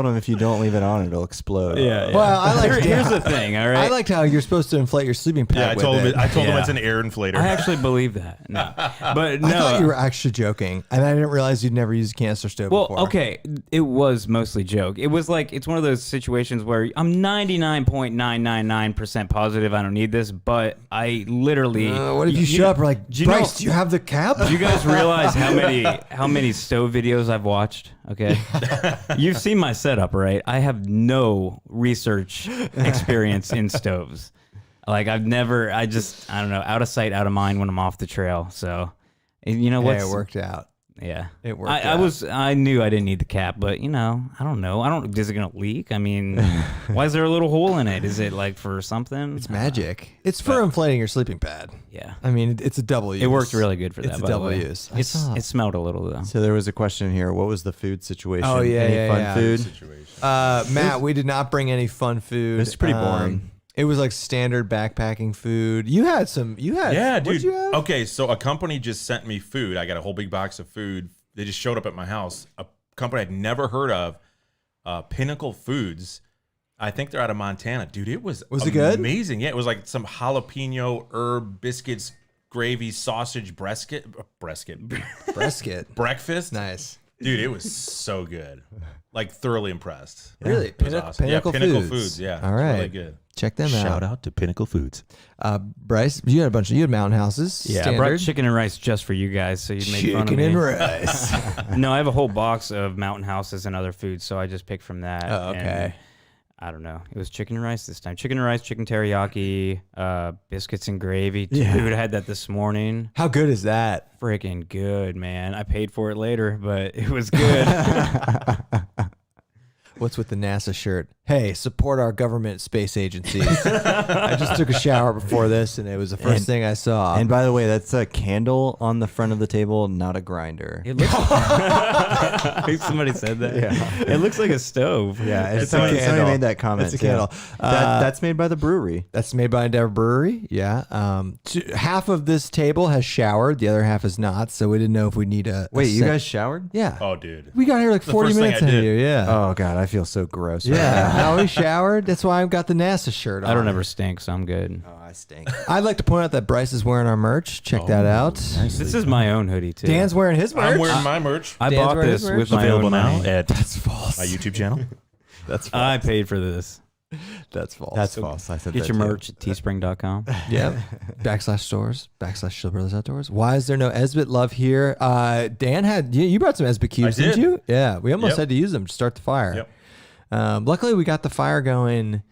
him if you don't leave it on, it'll explode. Yeah. Well, I like. Here's the thing. All right. I liked how you're supposed to inflate your sleeping pad. Yeah, I with told him. it. I told him Yeah. it's an air inflator. I actually believe that. No, but no. I thought you were actually joking, and I didn't realize you'd never used a canister stove Well, before. okay, it was mostly joke. It was like it's one of those situations where I'm 99.999% positive I don't need this, but I literally. What if you show up like, do you Bryce? know- Do you have the cap? Do you guys realize how many stove videos I've watched? Okay, you've seen my setup, right? I have no research experience in stoves. Like I don't know, out of sight, out of mind when I'm off the trail. So, you know what? It worked out. Yeah, It worked I out. I knew I didn't need the cap, but I don't know. Is it gonna leak? I mean, why is there a little hole in it? Is it like for something? It's magic. It's for inflating your sleeping pad. Yeah, I mean, it's a double use. it worked really good for that. It's a by the double way. use. It smelled a little though. So there was a question here. What was the food situation? Oh, yeah, Any yeah, fun yeah. food? Situation. Matt, we did not bring any fun food. It's pretty boring. It was like standard backpacking food. You had some. Yeah, What dude. did you have? Okay, so a company just sent me food. I got a whole big box of food. They just showed up at my house. A company I'd never heard of, Pinnacle Foods. I think they're out of Montana, dude. It was it good? Amazing. Yeah, it was like some jalapeno herb biscuits, gravy, sausage, brisket, Brisket. breakfast. Nice. Dude, it was so good. Like thoroughly impressed. Really? It was awesome. Pinnacle Pinnacle Foods. Foods. Yeah, All it's right. really good. Check them out. out to Pinnacle Foods. Bryce, you had you had mountain houses. Yeah, I standard. brought chicken and rice just for you guys, so you'd make fun of Chicken me. and rice. No, I have a whole box of mountain houses and other foods, so I just picked from that. Oh, okay. and I don't know. It was chicken and rice this time. Chicken and rice, chicken teriyaki, biscuits and gravy. Dude, I had that this morning. How good is that? Freaking good, man. I paid for it later, but it was good. What's with the NASA shirt? Hey, support our government space agencies. I just took a shower before this, and it was the first thing I saw. And by the way, that's a candle on the front of the table, not a grinder. It looks somebody said that. Yeah. It looks like a stove. Yeah, It's a somebody candle. made that comment. It's a too. candle. That's made by the brewery. That's made by Endeavor Brewery. Yeah. Half of this table has showered. The other half is not. So we didn't know if we need a. Wait, you set- guys showered? Yeah. Oh, dude. We got here like The 40 first thing minutes I into did. here. Yeah. Oh god, I feel so gross. right Yeah. now. How we showered. That's why I've got the NASA shirt on. I don't ever stink, so I'm good. Oh, I stink. I'd like to point out that Bryce is wearing our merch. Check that out. This is my own hoodie, too. Dan's wearing his merch. I'm wearing my merch. I Dan's bought wearing this his merch. with my own money. at That's false. my YouTube channel. That's false. I paid for this. That's false. That's false. I said Get that your too. merch at teespring.com. Yep. /stores /Shield Brothers Outdoors. Why is there no Esbit love here? Dan had you brought some Esbit cubes, I didn't did. you? Yeah. We almost Yep. had to use them to start the fire. Yep. Luckily, we got the fire going.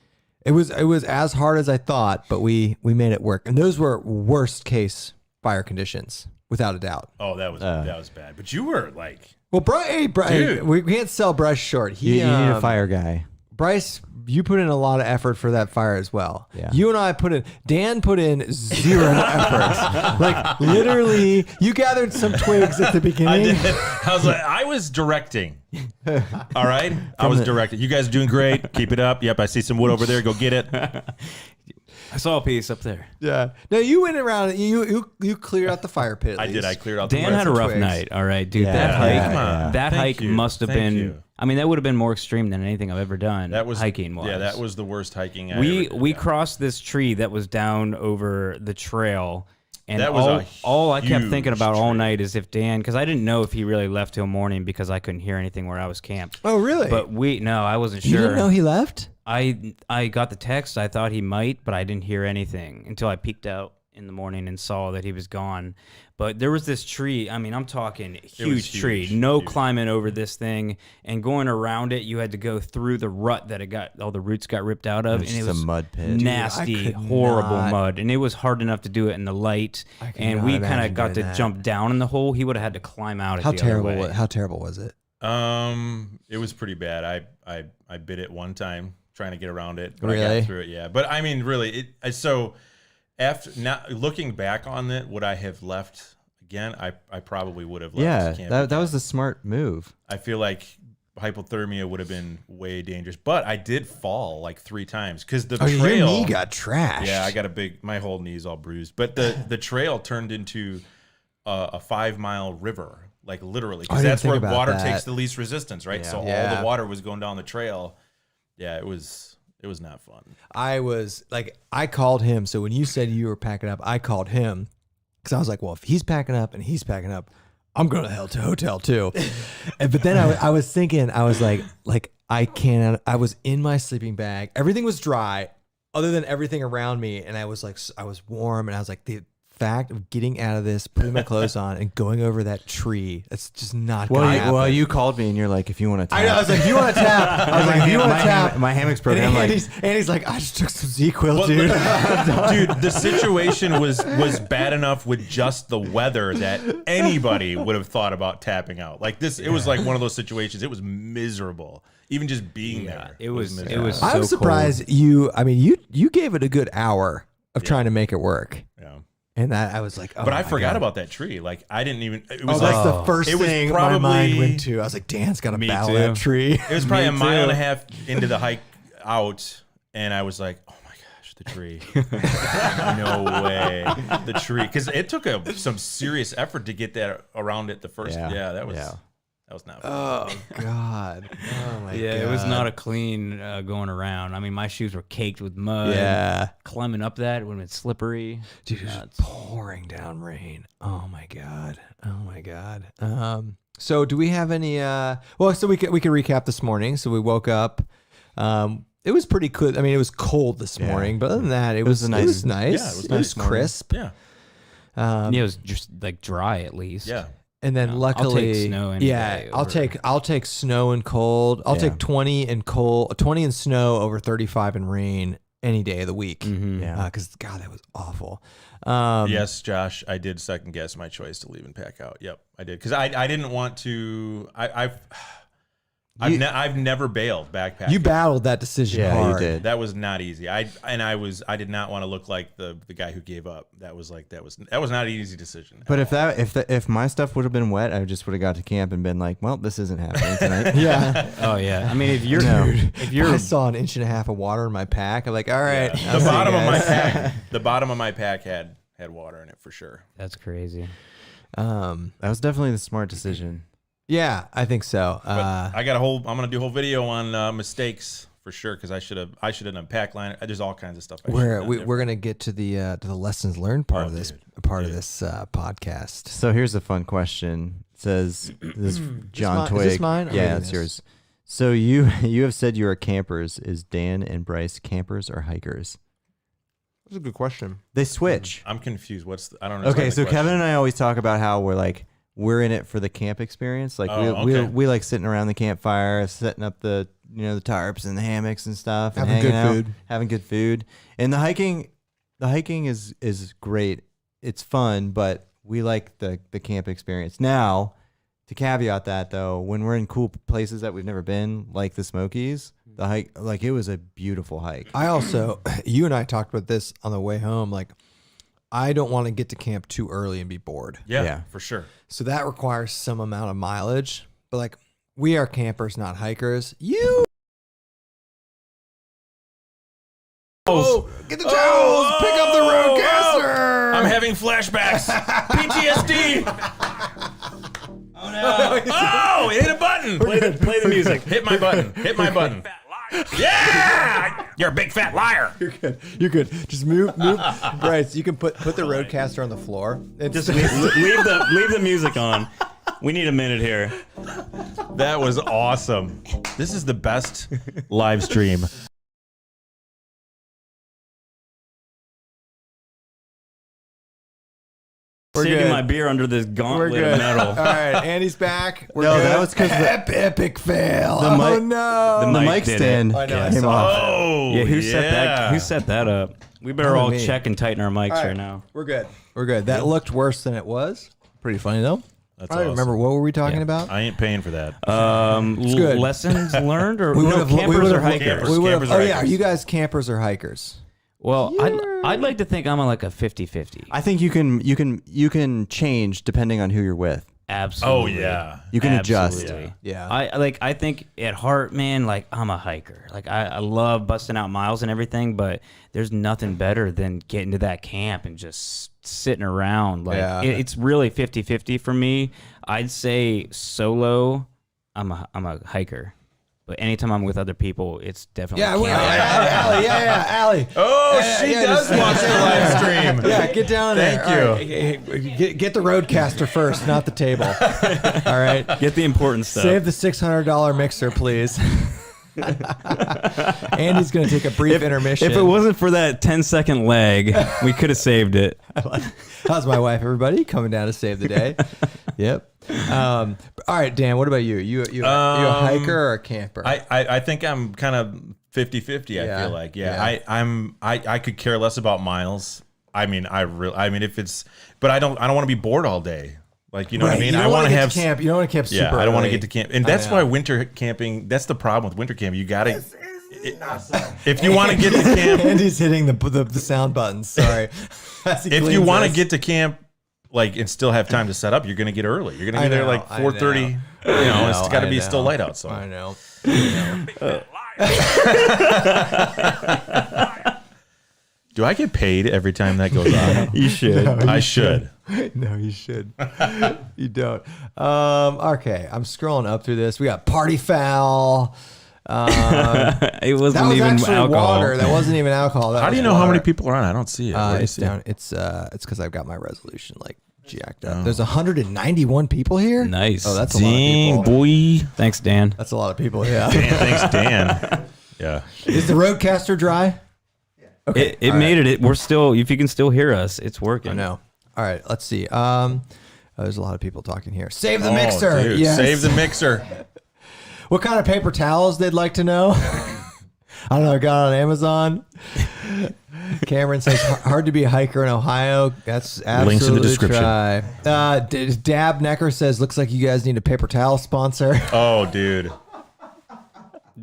It was as hard as I thought, but we made it work. And those were worst case fire conditions, without a doubt. Oh, that was bad. But you were like, Well, Bryce, Dude. we can't sell Bryce short. You need a fire guy. Bryce, you put in a lot of effort for that fire as well. Yeah. You and I Dan put in zero effort. Like literally, you gathered some twigs at the I beginning. did. I was directing. All right, I was directing. You guys are doing great. Keep it up. Yep, I see some wood over there. Go get it. I saw a piece up there. Yeah. No, you went around. You cleared out the fire pit. At I did. least. I cleared out. Dan the had a rest. rough twigs. night. All right, dude. Yeah. That Yeah, hike, come on. that Thank hike you. must have Thank been. you. I mean, that would have been more extreme than anything I've ever done. That was hiking was. Yeah, that was the worst hiking. I We ever did, we yeah. crossed this tree that was down over the trail, and That was all I a kept thinking huge about all tree. night is if Dan, because I didn't know if he really left till morning because I couldn't hear anything where I was camped. Oh, really? But I wasn't you sure. didn't know he left? I got the text. I thought he might, but I didn't hear anything until I peeked out in the morning and saw that he was gone. But there was this tree. I mean, I'm talking huge tree. huge, No huge. climbing over this thing and going around it. You had to go through the rut that all the roots got ripped out of, It's and it just a was mud pit. nasty, I could horrible not- mud. And it was hard enough to do it in the light. I could And not we kind imagine of got to doing that. jump down in the hole. He would have had to climb out. How the other terrible? way. How terrible was it? It was pretty bad. I bit it one time trying to get around it, but I Really? got through it. Yeah, but I mean, really, so after now looking back on it, would I have left again? I probably would have left. Yeah, camping that was the smart move. I feel like hypothermia would have been way dangerous. But I did fall like 3 times because the Oh, trail. your knee got trashed. Yeah, I got my whole knee's all bruised. But the trail turned into a 5-mile river, like literally, because didn't that's think where about water that. takes the least resistance, right? Yeah. So all Yeah. the water was going down the trail. Yeah, it was not fun. I was like, I called him. So when you said you were packing up, I called him because I was like, well, if he's packing up and he's packing up, I'm going to hell to hotel too. But then I was thinking, I was like I can't. I was in my sleeping bag. Everything was dry, other than everything around me, and I was like, I was warm, and I was like, the fact of getting out of this, putting my clothes on, and going over that tree, that's just not going to happen. Well, you called me and you're like, if you want to tap. I know. I was like, do you want to tap? I was like, do you want to tap? My hammock's And broken. I'm like, Andy's like, I just took some ZQuil, Well, dude. dude, the situation was bad enough with just the weather that anybody would have thought about tapping out. Like this, it was like one of those situations. It was miserable. Even just being there. It was miserable. so I'm surprised you. I mean, you gave it a good hour of trying to make it work, Yeah. and that I was like, oh But I my forgot God. about that tree. Like I didn't even. It Oh, was that's like the first it was thing my mind probably- went to. I was like, Dan's got to Me battle too. that tree. It was probably a Me mile too. and a half into the hike out, and I was like, "Oh my gosh, the tree! No way, the tree!" Because it took some serious effort to get that around it. The first, Yeah. that was Yeah. that was not fun. Oh God. Oh my Yeah, God. it was not a clean going around. I mean, my shoes were caked with mud. Yeah, Climbing up that would have been slippery. dude, it was Nuts. pouring down rain. Oh my God. Oh my God. So do we have any? Well, so we could recap this morning. So we woke up. It was pretty good. I mean, it was cold this Yeah. morning, but other than that, it was a nice. nice- It was nice. Yeah, it was It was nice morning. crisp. Yeah, Yeah, it was just like dry at least. yeah. And then Yeah, I'll luckily, take snow any yeah, day I'll over- take snow and cold. I'll Yeah. take 20 and cold, 20 and snow over 35 and rain any day of the week. Mhm. Yeah. Because God, that was awful. Yes, Josh, I did second guess my choice to leave and pack out. Yep, I did because I didn't want to. I've never bailed backpacking. You battled that decision Yeah, hard. you did. That was not easy. I did not want to look like the guy who gave up. That was not an easy decision. But if my stuff would have been wet, I just would have got to camp and been like, well, this isn't happening tonight. Yeah. Oh yeah. I mean, if you're No. if you're I saw 1.5 inches of water in my pack. I'm like, all right. Yeah. I'll The see you bottom of my guys. pack, had water in it for sure. that's crazy. That was definitely the smart decision. Yeah, I think so. But I'm gonna do a whole video on mistakes for sure because I should have done pack line. There's all kinds of stuff. we're gonna get to the lessons learned part Oh, of this dude. podcast. So here's a fun question. It says this John mine- Twig. is this mine? I'm Yeah, reading it's this. yours. So you have said you are campers. Is Dan and Bryce campers or hikers? That's a good question. They switch. I'm confused. I don't know. Okay, so Kevin and I always talk about how we're in it for the camp experience. Like Oh, we okay. like sitting around the campfire, setting up the the tarps and the hammocks and stuff, and Having good hanging out, food. having good food. And the hiking is great. It's fun, but we like the camp experience. Now, to caveat that though, when we're in cool places that we've never been, like the Smokies, the hike, like it was a beautiful hike. I also, you and I talked about this on the way home. Like, I don't want to get to camp too early and be bored. Yeah, Yeah. for sure. So that requires some amount of mileage. But like, we are campers, not hikers. You. Oh, get the towels! Pick up the roadcaster! I'm having flashbacks. PTSD. Oh no! Oh, it hit a button. Play the music. Hit my button. Hit my button. Yeah! You're a big fat liar. You're good. You're good. Just move. Bryce, you can put the roadcaster on the floor. And Just leave the music on. We need a minute here. That was awesome. This is the best live stream. We're Saving good. my beer under this We're gauntlet good. of metal. All right, Andy's back. We're No, good. that was 'cause the- epic fail. the Oh mic- no! The Mike mic did it. stand I know, I came saw off. Oh, Yeah, who set that? yeah. Who set that up? We better Probably all me. check and tighten our mics All right, right, now. We're good. We're good. That looked worse than it was. Pretty funny though. That's I don't awesome. remember what were we talking about. I ain't paying for that. good. Lessons learned or We no, would've- campers would've- or hikers? Campers. We would've- Campers oh or yeah, are hikers. you guys campers or hikers? Well, I'd like to think I'm like a 50-50. I think you can change depending on who you're with. Absolutely. Oh yeah. You can adjust. Absolutely. Yeah. I think at heart, man, like I'm a hiker. Like I love busting out miles and everything, but there's nothing better than getting to that camp and just sitting around. Like Yeah. it's really 50-50 for me. I'd say solo, I'm a hiker. But anytime I'm with other people, it's definitely Allie. Allie. Oh, she does watch the live stream. Yeah, get down there. Thank you. All right, get the roadcaster first, not the table. All right. Get the important stuff. Save the $600 mixer, please. Andy's going to take a brief intermission. If it wasn't for that 10-second lag, we could have saved it. How's my wife, everybody? Coming down to save the day. Yep. All right, Dan, what about you? You a hiker or a camper? I think I'm kind of 50-50. Yeah. I feel like Yeah. I could care less about miles. I mean if it's, but I don't want to be bored all day. Like, you know what I mean? You I don't want to get have camp. You don't want to camp super Yeah, I don't want to early. get to camp, and that's why winter camping. That's the problem with winter camping. You gotta, if you want to get to camp, Andy's hitting the sound buttons. Sorry. if you want to get to camp, like, and still have time to set up, you're gonna get early. You're gonna be there like 4:30. You know, it's got to be still light outside. I know. Do I get paid every time that goes on? You should. I should. No, you should. You don't. Okay, I'm scrolling up through this. We got Party Foul. It That wasn't was even actually alcohol. water. That wasn't even alcohol. That How do was you know how many water. people are on? I don't see it. Where do you It's see it? down. It's because I've got my resolution like jacked up. There's 191 people here. Nice. Oh, that's a lot of people. boy. Thanks, Dan. That's a lot of people. Yeah. Thanks, Dan. Yeah. Is the roadcaster dry? Okay. It all made it. We're still. If you can still hear us, it's working. I know. All right. Let's see. There's a lot of people talking here. Save the Oh, mixer. dude, Yes. Save the mixer. What kind of paper towels they'd like to know? I don't know. I got it on Amazon. Cameron says hard to be a hiker in Ohio. That's absolutely Links in the description. try. Dab Necker says looks like you guys need a paper towel sponsor. Oh, dude.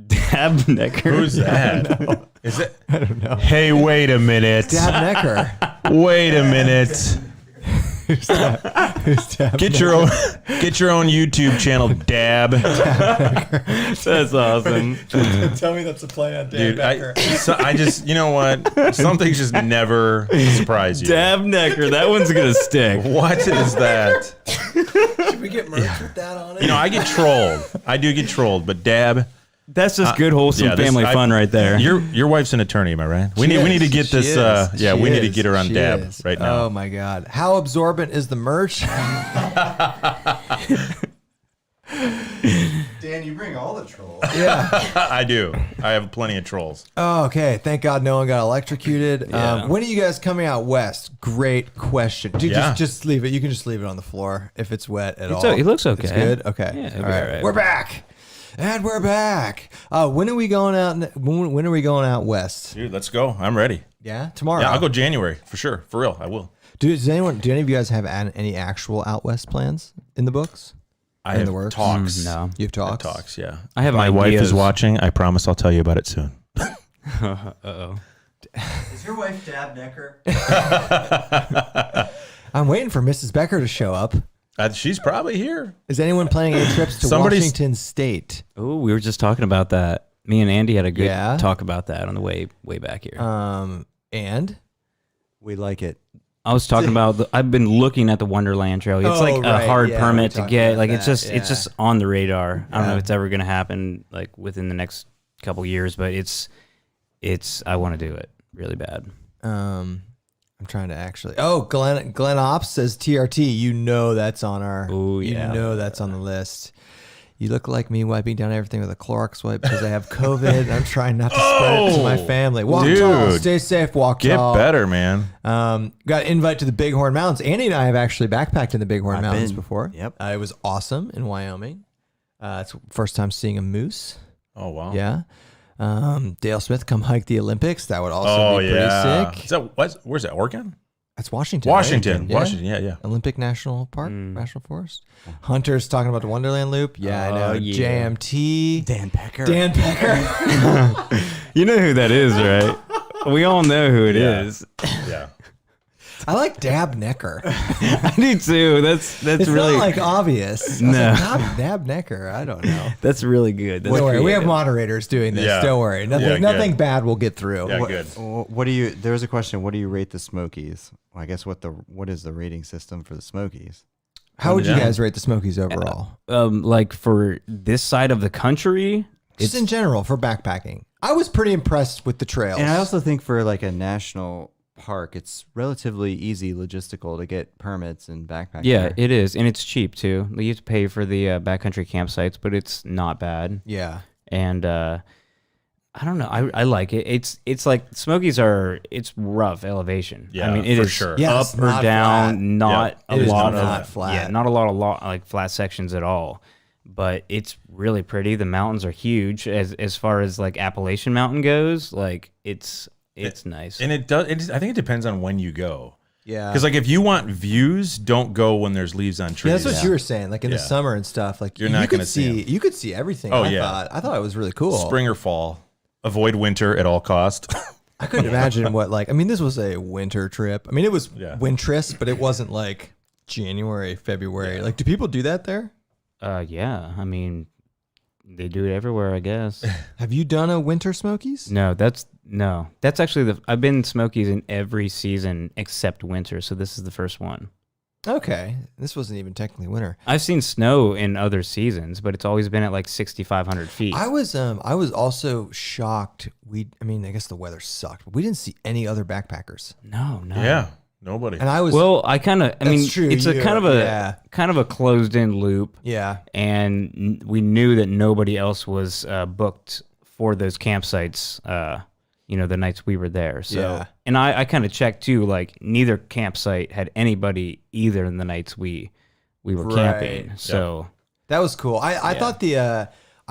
Dab Necker. Who's that? Is it? I don't know. Hey, wait a minute. Dab Necker. Wait a minute. Who's Dab Get your own YouTube channel, Dab. That's awesome. Tell me that's a play on Dab Dude, I just, you know what? Some things just never surprise you. Dab Necker. That one's gonna stick. What is that? Should we get merch with that on it? You know, I get trolled. I do get trolled, but Dab. That's just good, wholesome yeah, this- family fun right there. Your wife's an attorney, am I right? We need to get this. We need to get her on She Dab is. right now. Oh my God! How absorbent is the merch? Dan, you bring all the trolls. Yeah. I do. I have plenty of trolls. Oh, okay. Thank God no one got electrocuted. Yeah. When are you guys coming out west? Great question. Dude, Yeah. just leave it. You can just leave it on the floor if it's wet at all. It looks okay. It's good. Okay. Yeah, it'll all be right. all right. We're back. And we're back. When are we going out? When are we going out west? Dude, let's go. I'm ready. Yeah, tomorrow. Yeah, I'll go January for sure. For real, I will. Do any of you guys have any actual out west plans in the books? I In have the works? talks. No. You have talks. Talks, yeah. I have My wife ideas. is watching. I promise I'll tell you about it soon. Uh-oh. Is your wife Dab Necker? I'm waiting for Mrs. Becker to show up. She's probably here. Is anyone planning any trips to Somebody's- Washington State? Oh, we were just talking about that. Me and Andy had a good Yeah? talk about that on the way back here. And We like it. I was talking about. I've been looking at the Wonderland Trail. It's Oh, like right, a hard yeah, permit we to talked get. about Like it's that, just yeah. it's just on the radar. I don't know Yeah. if it's ever going to happen like within the next couple years, but it's. I want to do it really bad. I'm trying to actually. Oh, Glenn Ops says TRT. You know that's on our. Oh, yeah. You know that's on the list. You look like me wiping down everything with a Clorox wipe because I have COVID. I'm trying not to spread it to my family. Walk tall, dude. stay safe, walk Get tall. better, man. Got an invite to the Bighorn Mountains. Andy and I have actually backpacked in the Bighorn I've Mountains been. before. Yep. It was awesome in Wyoming. It's first time seeing a moose. Oh, wow. Yeah. Dale Smith, come hike the Olympics. That would also Oh, be pretty yeah. sick. Is that, where's that, Oregon? That's Washington. right? Washington. Yeah. Washington, yeah. Olympic National Park, National Forest. Hunter's talking about the Wonderland Loop. Yeah, I know. yeah. JMT. Dan Becker. Dan Becker. You know who that is, right? We all know who it is. Yeah. I like Dab Necker. I do too. That's It's really not like obvious. I was No. like, Dab Necker. I don't know. that's really good. That's Don't worry. We have creative. moderators doing this. Yeah. Don't worry. Nothing, Yeah, good. nothing bad will get through. Yeah, good. What do you? There was a question. What do you rate the Smokies? Well, I guess what is the rating system for the Smokies? How would you Yeah. guys rate the Smokies overall? Like for this side of the country, Just in general for backpacking. I was pretty impressed with the trails. And I also think for like a national park, it's relatively easy logistical to get permits and backpack. yeah, there. it is, and it's cheap too. You have to pay for the backcountry campsites, but it's not bad. yeah. And I don't know. I like it. It's like Smokies it's rough elevation. Yeah, I mean, it for is sure. Yeah, up it's or not down, flat. not Yeah, a it is lot not of flat. Yeah, not a lot like flat sections at all. But it's really pretty. The mountains are huge as far as like Appalachian Mountain goes. Like it's nice. And it does. I think it depends on when you go. Yeah. Because like if you want views, don't go when there's leaves on trees. Yeah, that's what you were saying. Like in the Yeah. summer and stuff. Like You're you not could gonna see 'em. You could see everything. Oh, I yeah. thought it was really cool. Spring or fall. Avoid winter at all cost. I couldn't imagine what like. I mean, this was a winter trip. I mean, it was Yeah. wintrous, but it wasn't like January, February. Like, do people do that there? Yeah. I mean, they do it everywhere, I guess. Have you done a winter Smokies? No, that's actually I've been Smokies in every season except winter, so this is the first one. Okay, this wasn't even technically winter. I've seen snow in other seasons, but it's always been at like 6,500 feet. I was also shocked. I mean, I guess the weather sucked, but we didn't see any other backpackers. No. Yeah. Nobody. And I was Well, I mean, true, it's a you- kind of a closed-in loop, yeah. and we knew that nobody else was booked for those campsites. The nights we were there. So, Yeah. and I kind of checked too. Like neither campsite had anybody either in the nights we were Right. camping. So That was cool. I thought I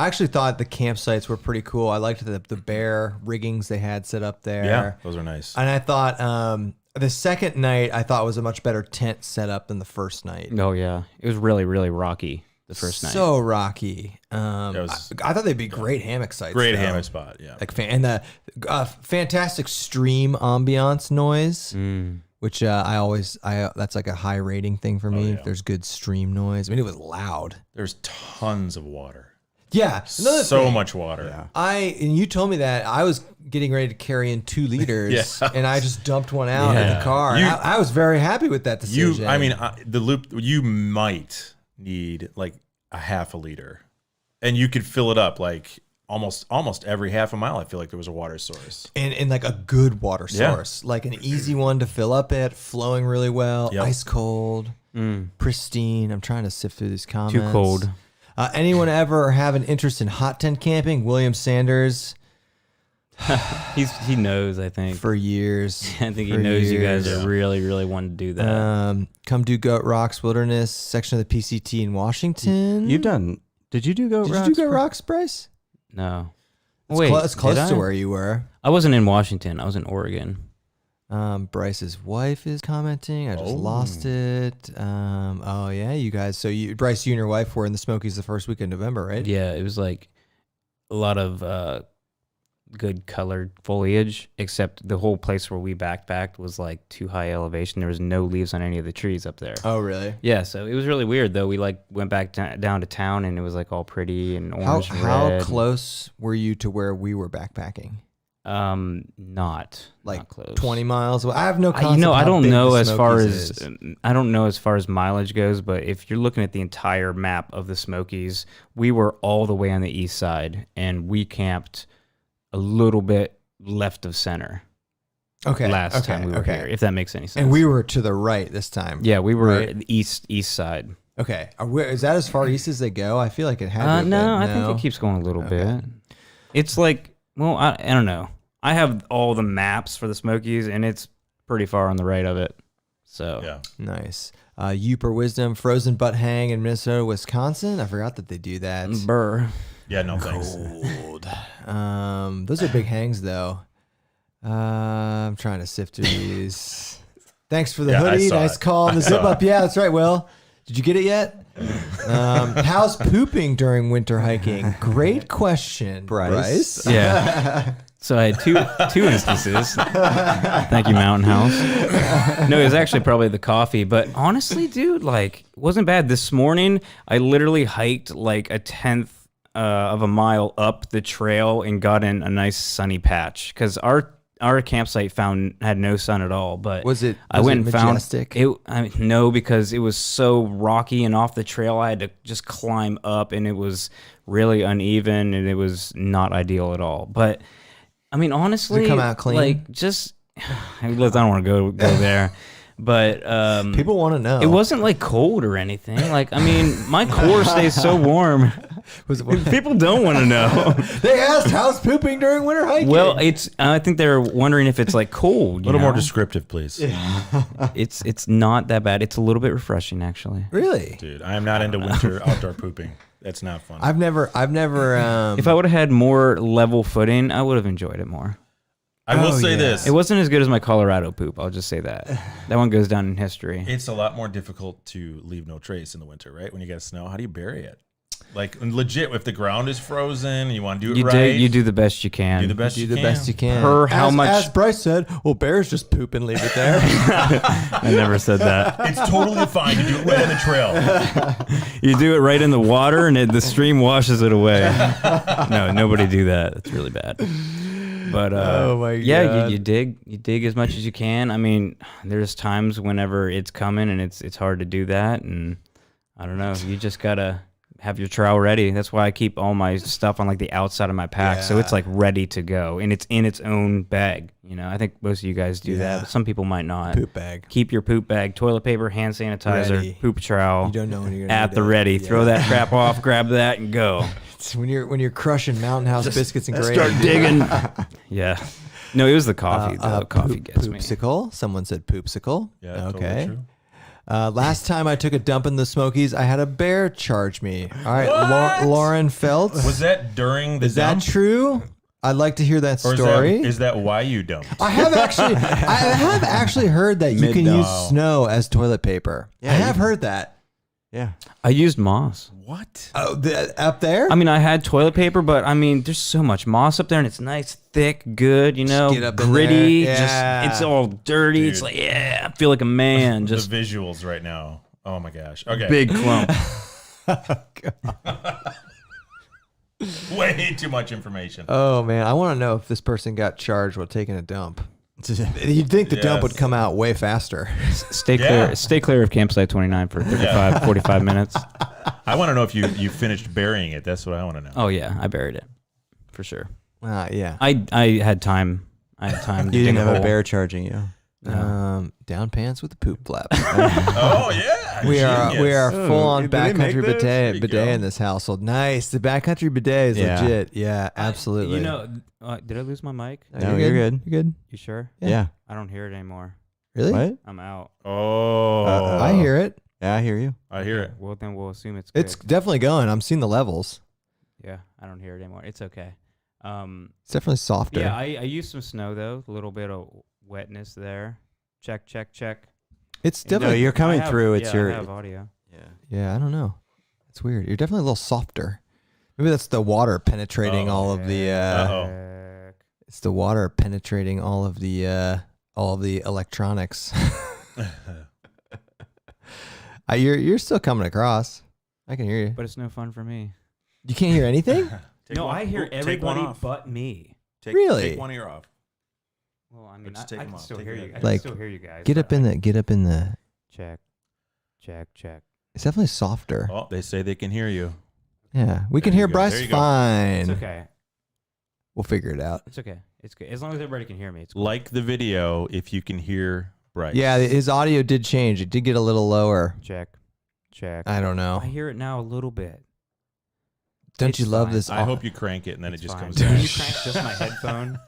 actually thought the campsites were pretty cool. I liked the bear riggings they had set up there. yeah, those are nice. And I thought the second night I thought was a much better tent setup than the first night. oh yeah, it was really really rocky the first night. So rocky. was- I thought they'd be great hammock sites. Great though. hammock spot. Yeah. Like and the fantastic stream ambiance noise, which that's like a high rating thing for me. yeah. If there's good stream noise, I mean it was loud. There's tons of water. Yeah, another So thing, much water. and you told me that I was getting ready to carry in 2 liters, Yeah. and I just dumped one out in the Yeah. car. You- I was very happy with that decision. The loop, you might need like a half a liter, and you could fill it up like almost every half a mile. I feel like there was a water source. and like a good water Yeah. source, like an easy one to fill up at, flowing really well, Yep. ice cold, pristine. I'm trying to sift through these comments. Too cold. Anyone ever have an interest in hot tent camping? William Sanders He knows. I think. for years. I think he For knows you guys years. are really really wanting to do that. Come do Goat Rocks Wilderness section of the PCT in Washington. You've done. Did you do Goat Did Rocks? you do Goat Rocks, Bryce? No. It's Wait, it's close did to I? where you were. I wasn't in Washington. I was in Oregon. Bryce's wife is commenting. I just Oh. lost it. Oh yeah, you guys. So Bryce, you and your wife were in the Smokies the first week in November, right? Yeah, it was like a lot of good colored foliage, except the whole place where we backpacked was like too high elevation. There was no leaves on any of the trees up there. Oh really? Yeah, so it was really weird though. We like went back down to town and it was like all pretty and orange and How red. close were you to where we were backpacking? Not Like close. 20 miles away? I have no concept. You know, I how don't big know the as far Smokies as is. I don't know as far as mileage goes, but if you're looking at the entire map of the Smokies, we were all the way on the east side, and we camped a little bit left of center last time we were here. If that makes any sense. And we were to the right this time. yeah, we were Right. the east side. Okay. Is that as far east as they go? I feel like it had to have No, been. I think it keeps going a little bit. It's like, well, I don't know. I have all the maps for the Smokies, and it's pretty far on the right of it. So Yeah. Nice. Youper Wisdom, Frozen Butt Hang in Minnesota, Wisconsin. I forgot that they do that. Burr. Yeah. No thanks. Cold. Those are big hangs, though. I'm trying to sift through these. Thanks for the Yeah, I hoodie. saw Nice it. call on the I zip saw up. Yeah, that's right, Will. Did you get it yet? How's pooping during winter hiking? Great question, Bryce. Yeah. So I had two instances. Thank you, Mountain House. No, it was actually probably the coffee. But honestly, dude, like, it wasn't bad. This morning, I literally hiked like a 1/10 of a mile up the trail and got in a nice sunny patch because our campsite had no sun at all. But I went and majestic? found it. No, because it was so rocky and off the trail. I had to just climb up, and it was really uneven, and it was not ideal at all. But I mean, honestly, Does it come out clean? Like, just I don't want to go there, but People want to know. it wasn't like cold or anything. Like, I mean, my core stays so warm. People don't want to know. They asked, how's pooping during winter hiking? Well, I think they're wondering if it's like cold. A little more descriptive, please. It's not that bad. It's a little bit refreshing, actually. Really? Dude, I am not into winter outdoor pooping. That's not fun. I've never. If I would have had more level footing, I would have enjoyed it more. I will say this. It wasn't as good as my Colorado poop. I'll just say that. That one goes down in history. It's a lot more difficult to leave no trace in the winter, right? When you get snow, how do you bury it? Like, legit, if the ground is frozen, you want to do it right. You do the best you can. Do the best do you the can. best you can. Per how much? As Bryce said, well, bears just poop and leave it there. I never said that. It's totally fine to do it right on the trail. You do it right in the water, and the stream washes it away. No, nobody do that. That's really bad. But Oh my yeah, God. you dig as much as you can. I mean, there's times whenever it's coming and it's hard to do that, and I don't know. You just gotta have your trowel ready. That's why I keep all my stuff on like the outside of my pack, so it's like ready to go, and it's in its own bag. You know, I think most of you guys do that, but some people might not. Poop bag. Keep your poop bag, toilet paper, hand sanitizer, Ready. poop trowel. You don't know when you're gonna at need the it. ready. Yeah. Throw that crap off, grab that, and go. It's when you're crushing Mountain House biscuits and gravy. Start digging. Yeah. No, it was the coffee. The coffee gets me. Poopsicle. Someone said poopsicle. Yeah, Okay. totally true. Last time I took a dump in the Smokies, I had a bear charge me. All right, Lauren Feltz. Was that during the Is that dump? true? I'd like to hear that Or story. is that why you dumped? I have actually heard that you can use snow as toilet paper. Yeah, I have heard that. Yeah. I used moss. What? Oh, up there? I mean, I had toilet paper, but I mean, there's so much moss up there, and it's nice, thick, good, you know, get up in gritty. there. Yeah. Just it's all dirty. Dude. It's like, yeah, I feel like a man. Just The visuals right now. Oh my gosh. Okay. big clump. Way too much information. Oh man, I want to know if this person got charged while taking a dump. You'd think the dump would Yes. come out way faster. Stay Yeah. clear. Stay clear of campsite 29 for 45 minutes. I want to know if you finished burying it. That's what I want to know. Oh yeah, I buried it for sure. Yeah. I had time. I had time. To You didn't dig have a hole. bear charging you. Down pants with a poop flap. Oh yeah. We are Genius. full on did they make backcountry this? There you bidet go. in this household. Nice. The backcountry bidet is Yeah. legit. Yeah, absolutely. You know, did I lose my mic? No, you're good. You're good. You sure? Yeah. I don't hear it anymore. Really? What? I'm out. Oh. I hear it. Yeah, I hear you. I hear it. Well, then we'll assume it's good. It's definitely going. I'm seeing the levels. Yeah, I don't hear it anymore. It's okay. It's definitely softer. Yeah, I used some snow though. A little bit of wetness there. Check. It's No, definitely. you're coming I have- through. It's yeah, your. I have audio. Yeah. Yeah, I don't know. It's weird. You're definitely a little softer. Maybe that's the water penetrating all of the. Uh-oh. It's the water penetrating all of the electronics. You're still coming across. I can hear you. But it's no fun for me. You can't hear anything? Take No, one- I hear take one everybody off. but me. Really? Take one ear off. Well, I mean, just I take 'em can off. still Take hear it you. out. I can Like, still hear you guys. Get but up in the. Check. It's definitely softer. Oh, they say they can hear you. Yeah, we can There you hear go. Bryce There you go. fine. It's okay. We'll figure it out. It's okay. It's good. As long as everybody can hear me. It's cool. Like the video if you can hear Bryce. Yeah, his audio did change. It did get a little lower. Check. I don't know. I hear it now a little bit. Don't It's you love fine. this? I hope you crank it and then It's it just fine. comes Can down. you crank just my headphone?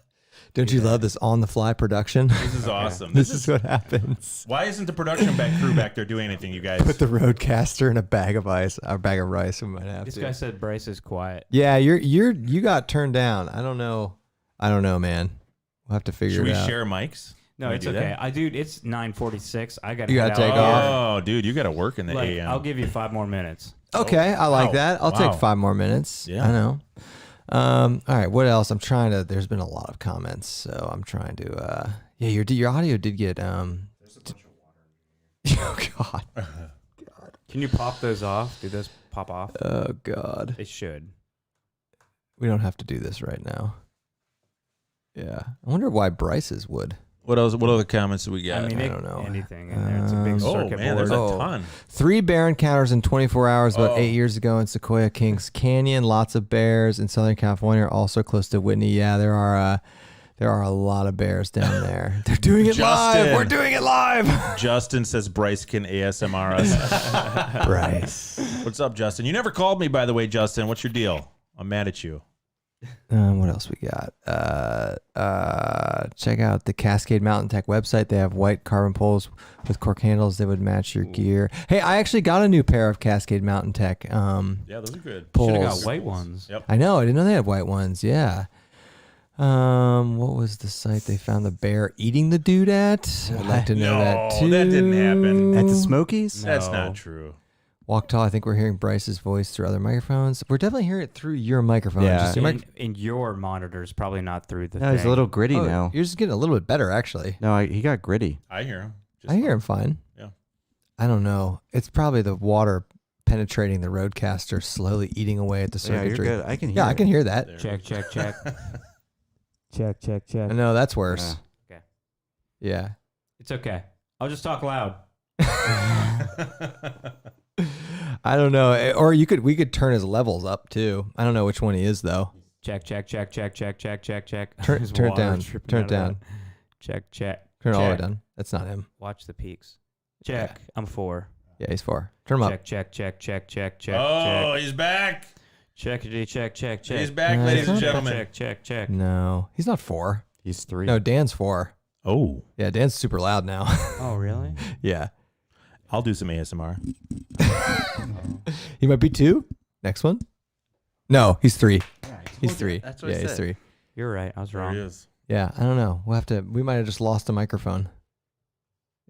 Don't you love this on the fly production? This is awesome. This is what happens. Why isn't the production crew back there doing anything, you guys? Put the roadcaster in a bag of ice, or a bag of rice. We might have This to. guy said Bryce is quiet. Yeah, you got turned down. I don't know, man. We'll have to figure Should we it out. share mics? No, Can we it's do okay. that? Dude, it's 9:46. I got You gotta take off. Oh, dude, you got to work in the Like, AM. I'll give you 5 more minutes. Okay, I like Wow. that. I'll Wow. take 5 more minutes. Yeah. I know. All right, what else? I'm trying to. There's been a lot of comments, so I'm trying to. Yeah, your audio did get. There's a bunch of water. Oh God. Can you pop those off? Do those pop off? Oh God. They should. We don't have to do this right now. Yeah, I wonder why Bryce's would. What else? What other comments do we got? I mean, I don't know. anything in there. It's a big Oh, circuit man, board. there's a ton. 3 bear encounters in 24 hours about Oh. 8 years ago in Sequoia Kings Canyon. Lots of bears in Southern California, also close to Whitney. Yeah, there are a lot of bears down there. They're doing it Justin. live. We're doing it live. Justin says Bryce can ASMR us. Bryce. What's up, Justin? You never called me, by the way, Justin. What's your deal? I'm mad at you. What else we got? Check out the Cascade Mountain Tech website. They have white carbon poles with cork handles that would match your gear. Hey, I actually got a new pair of Cascade Mountain Tech Yeah, those are good. poles. Should have got white ones. Yep. I know. I didn't know they had white ones. Yeah. What was the site they found the bear eating the dude at? I'd like to know that No, too. that didn't happen. At the Smokies? That's No. not true. Walk tall. I think we're hearing Bryce's voice through other microphones. We're definitely hearing it through your microphone. Yeah. Just your In your monitors, probably not through the No, thing. he's a little gritty Oh, now. You're just getting a little bit better, actually. No, he got gritty. I hear him. I hear him fine. Yeah. I don't know. It's probably the water penetrating the roadcaster, slowly eating away at the Yeah, you're circuitry. good. I can hear Yeah, I it. can hear that. There. Check, check, check. check, check, check. I know that's worse. Okay. Yeah. It's okay. I'll just talk loud. I don't know. Or we could turn his levels up too. I don't know which one he is though. Check, check, check, check, check, check, check, check. Turn There's it water down. dripping Turn out it of down. that. Check, check. Turn it all the way check. down. That's not him. Watch the peaks. Check. I'm 4. Yeah, he's 4. Turn him up. Check, check, check, check, check, check, Oh, he's back. check. Check, check, check. He's back, No, ladies he's and not. gentlemen. Check, check, check. No, he's not 4. He's 3. No, Dan's 4. Oh, Yeah, Dan's super loud now. Oh, really? Yeah. I'll do some ASMR. He might be 2. Next one. No, he's 3. He's told you. 3. That's what I Yeah, he's said. 3. You're right. I was There he wrong. is. Yeah, I don't know. We might have just lost a microphone.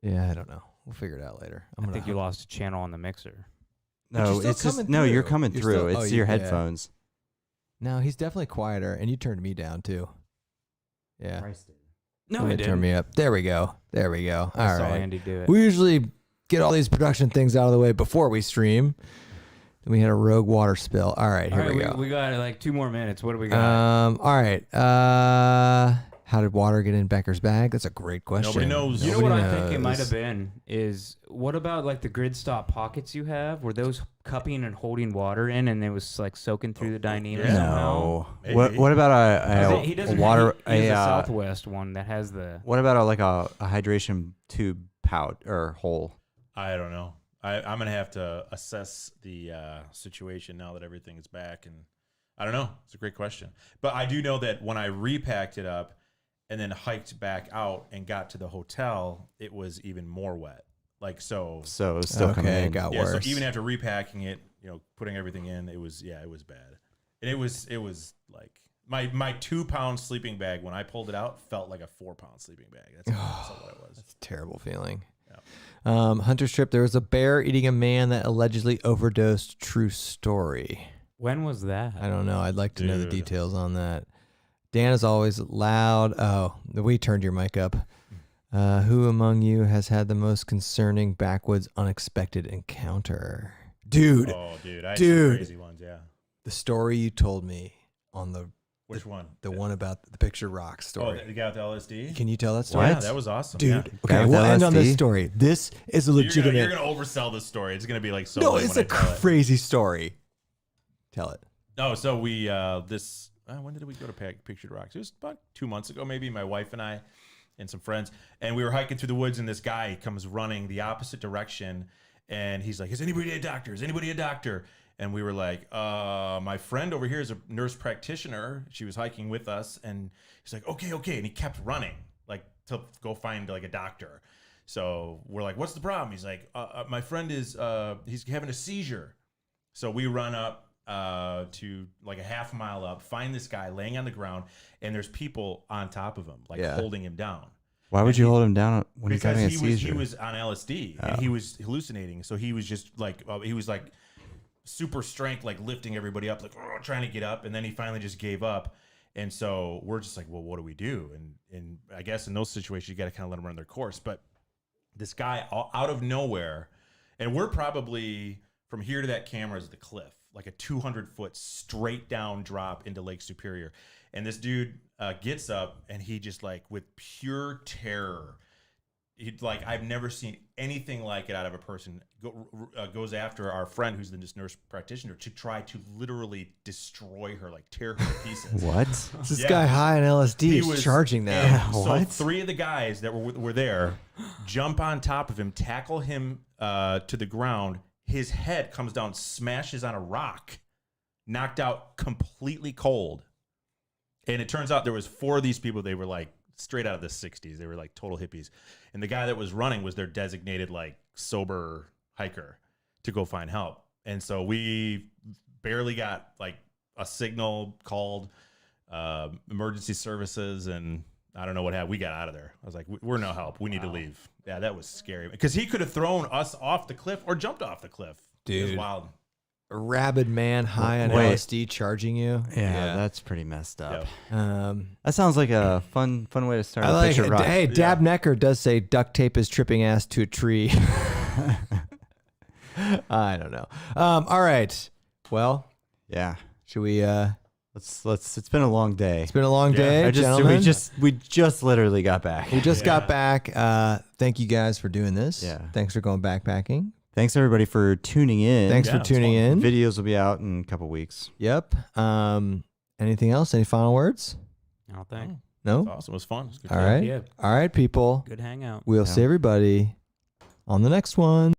Yeah, I don't know. We'll figure it out later. I think you lost a channel on the mixer. But you're No, still it's just coming no. You're through. coming You're through. still- It's oh, your yeah. headphones. No, he's definitely quieter, and you turned me down too. Yeah. No, Let I me didn't. turn me up. There we go. There we go. I All saw right. Andy do it. We usually get all these production things out of the way before we stream. Then we had a rogue water spill. All right, here All right, we go. we got like 2 more minutes. What do we got? All right. How did water get in Becker's bag? That's a great question. Nobody knows. You know what Nobody I think it might knows. have been is what about like the grid stop pockets you have? Were those cupping and holding water in, and it was like soaking through the dynamo? Yeah. somehow? Maybe. What about He a doesn't. water? He has the a, Southwest one that has the. what about like a hydration tube pout or hole? I don't know. I'm gonna have to assess the situation now that everything is back, and I don't know. It's a great question, but I do know that when I repacked it up and then hiked back out and got to the hotel, it was even more wet. Like so. So it's still coming Okay, in. it got Yeah. worse. So even after repacking it, putting everything in, it was bad, and it was like my 2-pound sleeping bag when I pulled it out felt like a 4-pound sleeping bag. That's what it was. That's a terrible feeling. Yeah. Hunter's trip. There was a bear eating a man that allegedly overdosed. True story. When was that? I don't know. I'd like to know the Dude. details on that. Dan is always loud. Oh, we turned your mic up. Who among you has had the most concerning backwoods unexpected encounter? Dude, Oh, dude, I had Dude. some crazy ones. Yeah. the story you told me on the Which one? one about the picture rock Oh, story. the guy with the LSD. Can you tell that story? Yeah, that was awesome, Dude, yeah. okay, Guy with we'll end on this LSD? story. This is a You're legitimate. gonna oversell this story. It's gonna be like so. No, late it's when a I tell it. crazy story. Tell it. No, so we when did we go to Pictured Rocks? It was about 2 months ago, maybe. My wife and I and some friends, and we were hiking through the woods, and this guy comes running the opposite direction, and he's like, "Is anybody a doctor? Is anybody a doctor?" And we were like, my friend over here is a nurse practitioner. She was hiking with us, and he's like, okay, and he kept running, like to go find like a doctor. So we're like, what's the problem? He's like, my friend is he's having a seizure. So we run up to like a half mile up, find this guy laying on the ground, and there's people on top of him, like Yeah. holding him down. Why would And you he- hold him down when he's Because having a he seizure? was on LSD and he was hallucinating. So he was just like he was like super strength, like lifting everybody up, like trying to get up, and then he finally just gave up. And so we're just like, well, what do we do? And I guess in those situations, you got to kind of let them run their course. But this guy out of nowhere, and we're probably from here to that camera is the cliff, like a 200-foot straight down drop into Lake Superior. And this dude gets up, and he just like with pure terror, I've never seen anything like it out of a person. Goes after our friend who's the nurse practitioner to try to literally destroy her, like tear her to pieces. What? This guy high on LSD is charging them. Yeah, So what? 3 of the guys that were there jump on top of him, tackle him to the ground. His head comes down, smashes on a rock, knocked out, completely cold. And it turns out there was 4 of these people. They were like straight out of the 60s. They were like total hippies. And the guy that was running was their designated like sober hiker to go find help. And so we barely got like a signal called, emergency services, and I don't know what happened. We got out of there. I was like, we're no help. We need to leave. Yeah, that was scary because he could have thrown us off the cliff or jumped off the cliff. It was Dude. wild. A rabid man high on Wait. LSD charging you. Yeah, that's pretty messed up. Yeah. That sounds like a fun way to start I a like picture it. rock. Hey, Dab Necker does say duct tape is tripping ass to a tree. I don't know. All right. Well, Yeah. should we? Let's. It's been a long day. It's been a long day, we gentlemen. just literally got back. We just got back. Thank you guys for doing this. Yeah. Thanks for going backpacking. Thanks everybody for tuning in. Thanks Yeah, for it's tuning in. Videos will be out in a couple weeks. Yep. Anything else? Any final words? I don't think. No. It's awesome. It was fun. It was good All time. right. Yeah. All right, people. Good hangout. We'll see everybody on the next one.